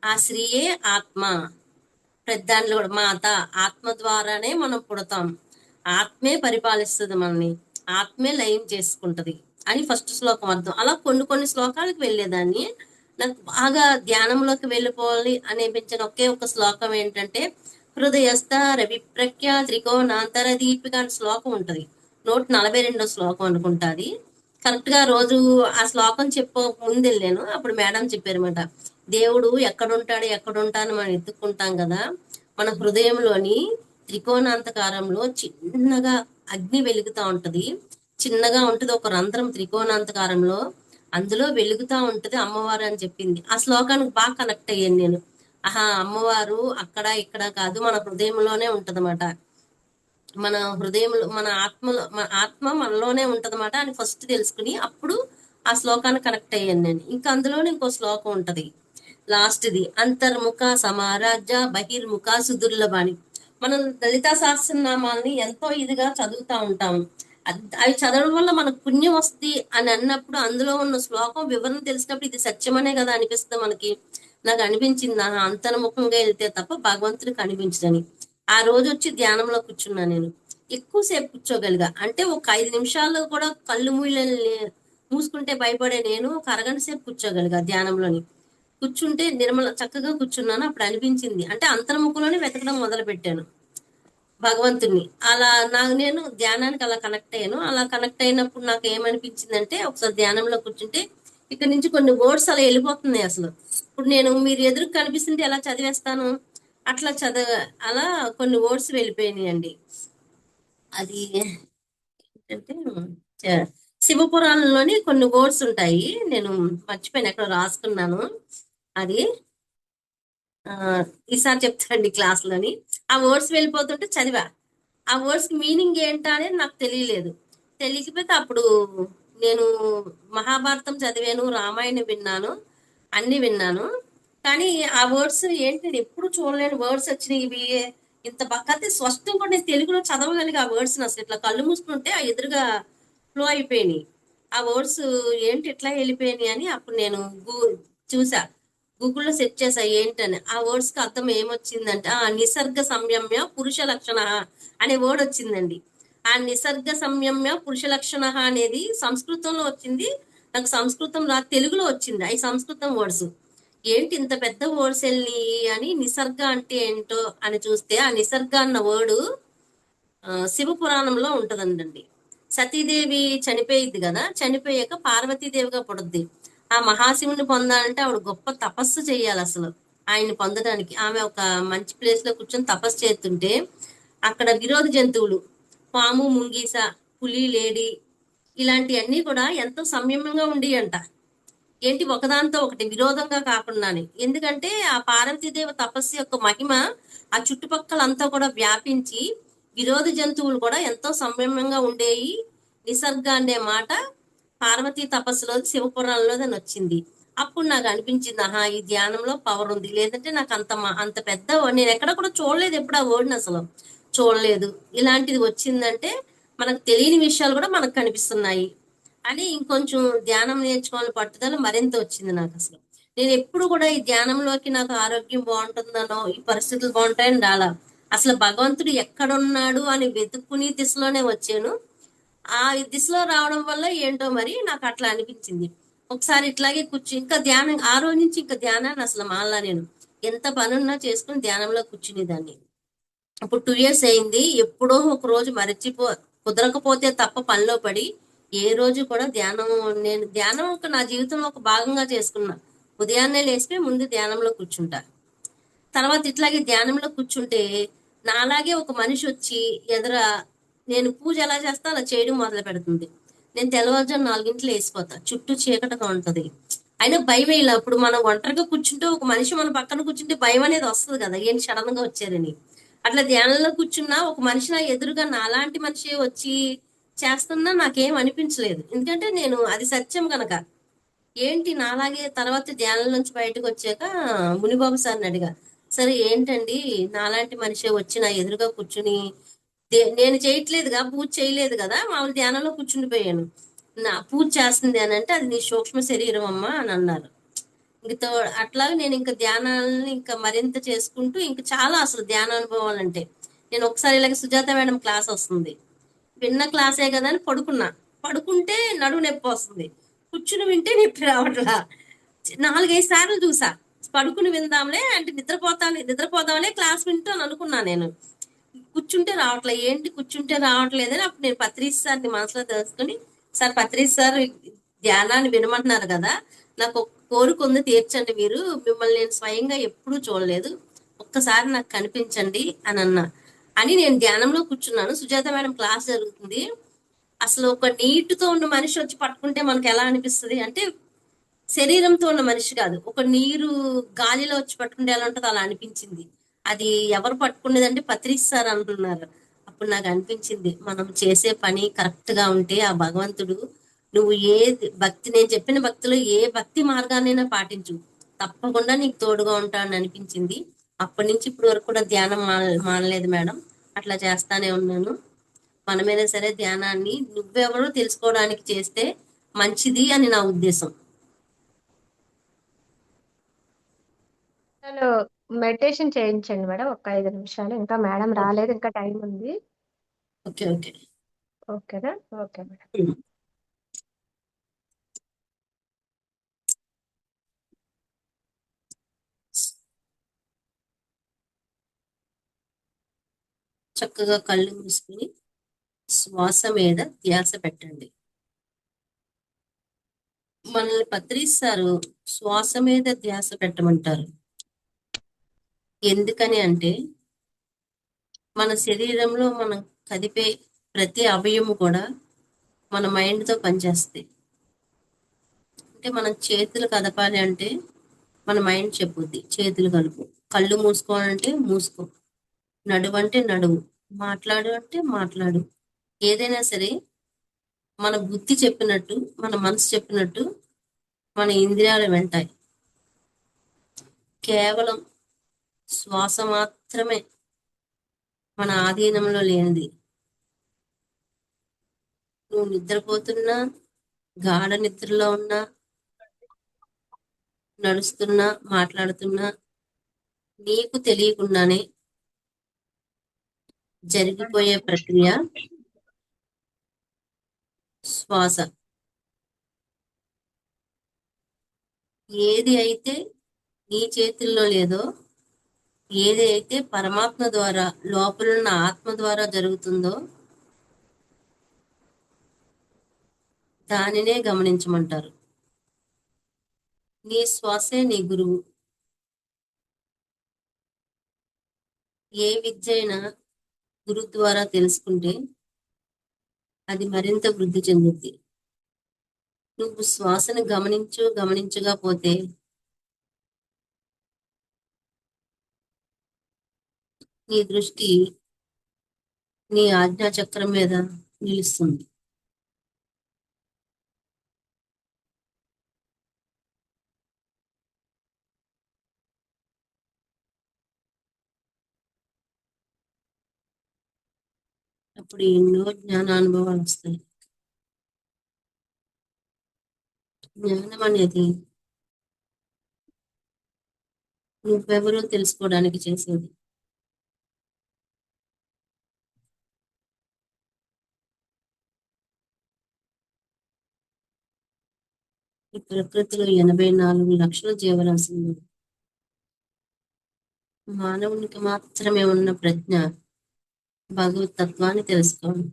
ఆ శ్రీయే ఆత్మ. పెద్దాంట్లో కూడా మాత, ఆత్మ ద్వారానే మనం పుడతాం, ఆత్మే పరిపాలిస్తుంది మనని, ఆత్మే లయం చేసుకుంటది అని ఫస్ట్ శ్లోకం అర్థం. అలా కొన్ని కొన్ని శ్లోకాలకు వెళ్ళేదాన్ని. నాకు బాగా ధ్యానంలోకి వెళ్ళిపోవాలి అనిపించిన ఒకే ఒక శ్లోకం ఏంటంటే హృదయస్థ రవిప్రఖ్య త్రికోణాంతర దీపిక అనే శ్లోకం ఉంటది. 142 శ్లోకం అనుకుంటా అది. కరెక్ట్ గా రోజు ఆ శ్లోకం చెప్ప ముందు వెళ్ళాను, అప్పుడు మేడం చెప్పారన్నమాట, దేవుడు ఎక్కడుంటాడు ఎక్కడుంటాను మనం ఎత్తుక్కుంటాం కదా, మన హృదయంలోని త్రికోణాంతకారంలో చిన్నగా అగ్ని వెలుగుతా ఉంటది. చిన్నగా ఉంటది ఒక రంధ్రం త్రికోణాంతకారంలో, అందులో వెలుగుతా ఉంటది అమ్మవారు అని చెప్పింది. ఆ శ్లోకానికి బాగా కనెక్ట్ అయ్యాను నేను. ఆహా, అమ్మవారు అక్కడ ఇక్కడ కాదు, మన హృదయంలోనే ఉంటదన్నమాట. మన హృదయంలో మన ఆత్మ మనలోనే ఉంటదన్నమాట అని ఫస్ట్ తెలుసుకుని అప్పుడు ఆ శ్లోకాన్ని కనెక్ట్ అయ్యాను నేను. ఇంకా అందులోనే ఇంకో శ్లోకం ఉంటది లాస్ట్ది, అంతర్ముఖ సమారాజ్య బహిర్ముఖ సుదుర్లభాని. మనం లలితా సహస్రనామాల్ని ఎంతో ఇదిగా చదువుతా ఉంటాం. అవి చదవడం వల్ల మనకు పుణ్యం వస్తుంది అని అన్నప్పుడు అందులో ఉన్న శ్లోకం వివరణ తెలిసినప్పుడు ఇది సత్యమనే కదా అనిపిస్తుంది మనకి. నాకు అనిపించింది నా అంతర్ముఖంగా వెళ్తే తప్ప భగవంతుడికి కనిపించదని. ఆ రోజు వచ్చి ధ్యానంలో కూర్చున్నా నేను. ఎక్కువసేపు కూర్చోగలిగా అంటే ఒక 5 నిమిషాలు కూడా కళ్ళు మూసుకుంటే భయపడే నేను ఒక అరగంట సేపు కూర్చోగలిగా ధ్యానంలోని. కూర్చుంటే నిర్మల చక్కగా కూర్చున్నాను. అప్పుడు అనిపించింది అంటే అంతర్ముఖంలోనే వెతకడం మొదలు పెట్టాను భగవంతుని. అలా నేను ధ్యానానికి అలా కనెక్ట్ అయ్యాను. అలా కనెక్ట్ అయినప్పుడు నాకు ఏమనిపించిందంటే ఒకసారి ధ్యానంలో కూర్చుంటే ఇక్కడ నుంచి కొన్ని వర్డ్స్ అలా వెళ్ళిపోతున్నాయి అసలు. ఇప్పుడు మీరు ఎదురు కనిపిస్తుంటే ఎలా చదివేస్తాను, అట్లా అలా కొన్ని వర్డ్స్ వెళ్ళిపోయినాయి అండి. అది ఏంటంటే శివపురాణంలోని కొన్ని వర్డ్స్ ఉంటాయి, నేను మర్చిపోయిన ఎక్కడ రాసుకున్నాను. అది ఈసారి చెప్తాండి క్లాస్ లోని. ఆ వర్డ్స్ వెళ్ళిపోతుంటే చదివా, ఆ వర్డ్స్ మీనింగ్ ఏంటా అనేది నాకు తెలియలేదు. తెలియకపోతే అప్పుడు నేను మహాభారతం చదివాను, రామాయణం విన్నాను, అన్ని విన్నాను. కానీ ఆ వర్డ్స్ ఏంటి, నేను ఎప్పుడు చూడలేని వర్డ్స్ వచ్చినాయి ఇవి. ఇంత పక్కతే స్పష్టం కూడా నేను తెలుగులో చదవగలిగి ఆ వర్డ్స్ అసలు ఇట్లా కళ్ళు మూసుకుంటే ఆ ఎదురుగా ఫ్లో అయిపోయినాయి. ఆ వర్డ్స్ ఏంటి ఇట్లా వెళ్ళిపోయినాయి అని అప్పుడు నేను చూసా, గూగుల్లో సెర్చ్ చేసా ఏంటని. ఆ వర్డ్స్ కి అర్థం ఏమొచ్చిందంటే నిసర్గ సంయమ్య పురుష లక్షణ అనే వర్డ్ వచ్చిందండి. ఆ నిసర్గ సంయమ్య పురుష లక్షణ అనేది సంస్కృతంలో వచ్చింది. నాకు సంస్కృతం తెలుగులో వచ్చింది ఈ సంస్కృతం వర్డ్స్. ఏంటి ఇంత పెద్ద వర్డ్స్ వెళ్ళి అని, నిసర్గ అంటే ఏంటో అని చూస్తే ఆ నిసర్గ అన్న వర్డ్ శివ పురాణంలో ఉంటదండి. సతీదేవి చనిపోయిద్ది కదా, చనిపోయాక పార్వతీదేవిగా పుడుద్ది. ఆ మహాశివుని పొందాలంటే ఆవిడ గొప్ప తపస్సు చేయాలి అసలు. ఆయన్ని పొందడానికి ఆమె ఒక మంచి ప్లేస్ లో కూర్చొని తపస్సు చేస్తుంటే అక్కడ విరోధ జంతువులు, పాము, ముంగీస, పులి, లేడి ఇలాంటివన్నీ కూడా ఎంతో సంయమంగా ఉండేయంట. ఏంటి ఒకదాంతో ఒకటి విరోధంగా కాకుండానే. ఎందుకంటే ఆ పార్వతీదేవి తపస్సు యొక్క మహిమ ఆ చుట్టుపక్కలంతా కూడా వ్యాపించి విరోధ జంతువులు కూడా ఎంతో సంయమంగా ఉండేవి. నిసర్గ అనే మాట పార్వతీ తపస్సులో శివపురాణంలో దాని వచ్చింది. అప్పుడు నాకు అనిపించింది, ఈ ధ్యానంలో పవర్ ఉంది. లేదంటే నాకు అంత పెద్ద నేను ఎక్కడ కూడా చూడలేదు, ఎప్పుడు ఆ వర్డ్ని అసలు చూడలేదు. ఇలాంటిది వచ్చిందంటే మనకు తెలియని విషయాలు కూడా మనకు కనిపిస్తున్నాయి అని ఇంకొంచెం ధ్యానం నేర్చుకోవాలని పట్టుదల మరింత వచ్చింది నాకు అసలు. నేను ఎప్పుడు కూడా ఈ ధ్యానంలోకి నాకు ఆరోగ్యం బాగుంటుందనో ఈ పరిస్థితులు బాగుంటాయని రాలా. అసలు భగవంతుడు ఎక్కడున్నాడు అని వెతుక్కుని దిశలోనే వచ్చాను. ఆ దిశలో రావడం వల్ల ఏంటో మరి నాకు అట్లా అనిపించింది. ఒకసారి ఇట్లాగే ఇంకా ధ్యానం ఆ రోజు నుంచి ఇంకా ధ్యానాన్ని అసలు మానలా నేను. ఎంత పనున్నా చేసుకుని ధ్యానంలో కూర్చునేదాన్ని. ఇప్పుడు 2 ఇయర్స్ అయింది. ఎప్పుడో ఒక రోజు కుదరకపోతే తప్ప పనిలో పడి ఏ రోజు కూడా నేను ధ్యానం ఒక నా జీవితంలో ఒక భాగంగా చేసుకున్నా. ఉదయాన్నే లేచిపోయి ముందు ధ్యానంలో కూర్చుంటా. తర్వాత ఇట్లాగే ధ్యానంలో కూర్చుంటే నాలాగే ఒక మనిషి వచ్చి ఎదుర నేను పూజ ఎలా చేస్తా అలా చేయడం మొదలు పెడుతుంది. నేను తెల్లవారుజాము 4 వేసిపోతా, చుట్టూ చీకటిగా ఉంటది. అయినా భయం ఇలా. ఇప్పుడు మనం ఒంటరిగా కూర్చుంటే ఒక మనిషి మన పక్కన కూర్చుంటే భయం అనేది వస్తుంది కదా, ఏంటి సడన్ గా వచ్చారని. అట్లా ధ్యానంలో కూర్చున్నా ఒక మనిషి నా ఎదురుగా నాలాంటి మనిషి వచ్చి చేస్తున్నా నాకేం అనిపించలేదు. ఎందుకంటే నేను అది సత్యం కనుక. ఏంటి నాలాగే తర్వాత ధ్యానం నుంచి బయటకు వచ్చాక మునిబాబు సార్ని అడిగా, సరే ఏంటండి నాలాంటి మనిషి వచ్చి నా ఎదురుగా కూర్చుని నేను చేయట్లేదుగా, పూజ చేయలేదు కదా, మామూలు ధ్యానంలో కూర్చుండిపోయాను, నా పూజ చేస్తుంది అని అంటే అది నీ సూక్ష్మ శరీరం అమ్మా అని అన్నారు. ఇంక అట్లాగే నేను ఇంకా ధ్యానాలను ఇంకా మరింత చేసుకుంటూ ఇంకా చాలా అసలు ధ్యాన అనుభవాలంటే నేను ఒకసారి ఇలాగ సుజాత మేడం క్లాస్ వస్తుంది, విన్న క్లాసే కదా అని పడుకుంటే నడుము నొప్పి వస్తుంది, కూర్చుని వింటే నొప్పి రావట్లా. 4-5 సార్లు చూసా. పడుకుని విందాంలే అంటే నిద్రపోదాంలే క్లాస్ వింటాను అనుకున్నా నేను. కూర్చుంటే రావట్లే, ఏంటి కూర్చుంటే రావట్లేదని అప్పుడు నేను పత్రిస్ సార్ని మనసులో తెలుసుకుని, సార్ పత్రిస్ సార్ ధ్యానాన్ని వినమంటున్నారు కదా, నాకు ఒక కోరిక ఉంది తీర్చండి మీరు, మిమ్మల్ని నేను స్వయంగా ఎప్పుడూ చూడలేదు, ఒక్కసారి నాకు కనిపించండి అని అన్నా. అని నేను ధ్యానంలో కూర్చున్నాను. సుజాత మేడం క్లాస్ జరుగుతుంది. అసలు ఒక నీటితో ఉన్న మనిషి వచ్చి పట్టుకుంటే మనకు ఎలా అనిపిస్తుంది అంటే, శరీరంతో ఉన్న మనిషి కాదు, ఒక నీరు గాలిలో వచ్చి పట్టుకుంటే ఎలా ఉంటుందో అలా అనిపించింది. అది ఎవరు పట్టుకునేదంటే పత్రిస్ సార్ అంటున్నారు. అప్పుడు నాకు అనిపించింది, మనం చేసే పని కరెక్ట్ గా ఉంటే ఆ భగవంతుడు, నువ్వు నేను చెప్పిన భక్తిలో ఏ భక్తి మార్గాన్నైనా పాటించు, తప్పకుండా నీకు తోడుగా ఉంటానని అనిపించింది. అప్పటి నుంచి ఇప్పటి వరకు కూడా ధ్యానం మానలేదు మేడం, అట్లా చేస్తానే ఉన్నాను. మనమైనా సరే ధ్యానాన్ని నువ్వెవరో తెలుసుకోవడానికి చేస్తే మంచిది అని నా ఉద్దేశం. అసలు మెడిటేషన్ చేయించండి మేడం, ఒక 5 నిమిషాలు. ఇంకా మేడం రాలేదు, ఇంకా టైం ఉంది. Okay okay. ఓకేనా? Okay madam. ఉమ్. చక్కగా కళ్ళు మూసుకుని శ్వాస మీద ధ్యాస పెట్టండి. మనల్ని పత్రిస్తారు, శ్వాస మీద ధ్యాస పెట్టమంటారు. ఎందుకని అంటే మన శరీరంలో మనం కదిపే ప్రతి అవయము కూడా మన మైండ్తో పనిచేస్తాయి. అంటే మనం చేతులు కదపాలి అంటే మన మైండ్ చెప్పుద్ది చేతులు కలుపు, కళ్ళు మూసుకోవాలంటే మూసుకో, నడువు అంటే నడువు, మాట్లాడు అంటే మాట్లాడు. ఏదైనా సరే మన బుద్ధి చెప్పినట్టు, మన మనసు చెప్పినట్టు మన ఇంద్రియాలు వింటాయి. కేవలం శ్వాస మాత్రమే మన ఆధీనంలో లేనిది. నువ్వు నిద్రపోతున్నా, గాఢ నిద్రలో ఉన్నా, నడుస్తున్నా, మాట్లాడుతున్నా, నీకు తెలియకుండానే జరిగిపోయే ప్రక్రియ శ్వాస. ఏది అయితే నీ చేతుల్లో లేదో, ఏది అయితే పరమాత్మ ద్వారా, లోపలున్న ఆత్మ ద్వారా జరుగుతుందో దానినే గమనించమంటారు. నీ శ్వాసే నీ గురువు. ఏ విద్య అయినా గురు ద్వారా తెలుసుకుంటే అది మరింత వృద్ధి చెందుద్ది. నువ్వు శ్వాసను గమనించగా పోతే నీ దృష్టి నీ ఆజ్ఞా చక్రం మీద నిలుస్తుంది. అప్పుడు ఎన్నో జ్ఞానానుభవాలు వస్తాయి. జ్ఞానం అనేది నువ్వెవరో తెలుసుకోవడానికి చేసేది. ఈ ప్రకృతిలో 84 లక్షల జీవరాశులు ఉన్నాయి. మానవునికి మాత్రమే ఉన్న ప్రజ్ఞ భగవత్ తత్వాన్ని తెలుసుకోవడం.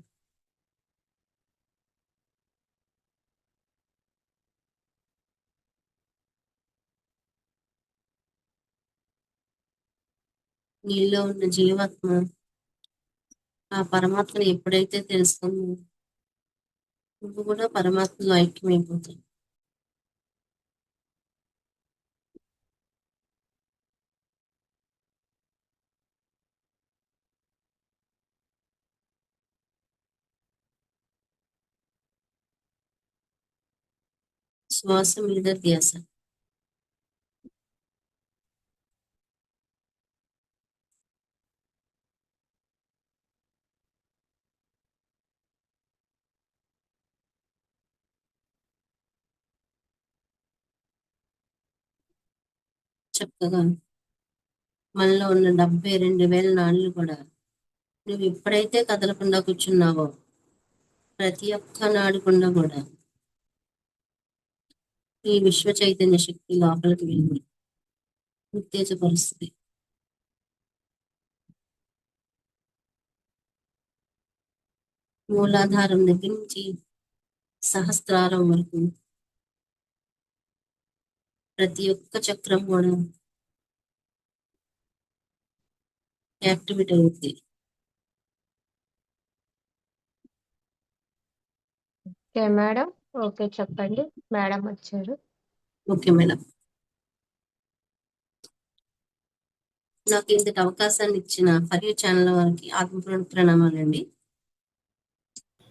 నీలో ఉన్న జీవాత్మ ఆ పరమాత్మని ఎప్పుడైతే తెలుసుకుందో నువ్వు కూడా పరమాత్మలో ఐక్యమైపోతావు. శ్వాస మీద ధ్యాస. చక్కగా మనలో ఉన్న 72,000 నాళ్ళు కూడా నువ్వు ఎప్పుడైతే కదలకుండా కూర్చున్నావో ప్రతి ఒక్క నాడుకుండా కూడా ఈ విశ్వ చైతన్య శక్తి లోపలికి వెళ్ళి ఉత్తేజపరుస్తుంది. మూలాధారం దగ్గర నుంచి సహస్రారం వరకు ప్రతి ఒక్క చక్రం కూడా యాక్టివేట్ అవుతుంది. Okay madam. ఓకే, చెప్పండి. మేడం వచ్చారు. Okay madam. నాకు ఇంతటి అవకాశాన్ని ఇచ్చిన ఫర్ యూ ఛానల్ వారికి ఆత్మ ప్రణామాలండి.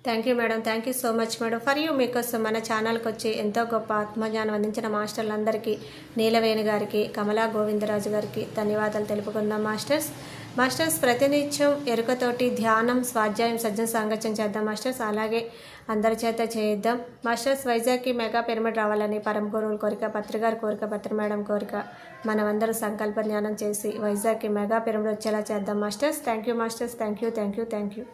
Thank you madam. Thank you so much madam. For you మీకోసం మన ఛానల్కి వచ్చి ఎంతో గొప్ప ఆత్మజ్ఞానం అందించిన మాస్టర్లందరికీ, నీలవేణి గారికి, కమలా గోవిందరాజు గారికి ధన్యవాదాలు తెలుపుకుందాం. మాస్టర్స్ ప్రతినిత్యం ఎరుకతోటి ధ్యానం, స్వాధ్యాయం, సజ్జన సాంగత్యం చేద్దాం మాస్టర్స్. అలాగే అందరి చేత చేయిద్దాం మాస్టర్స్. వైజాగ్కి మెగా పిరమిడ్ రావాలని పరమ గురువుల కోరిక, పత్రికారి కోరిక, పత్రి మేడం కోరిక. మనమందరూ సంకల్ప జ్ఞానం చేసి వైజాగ్కి మెగా పిరమిడ్ వచ్చేలా చేద్దాం masters. Thank you masters. Thank you.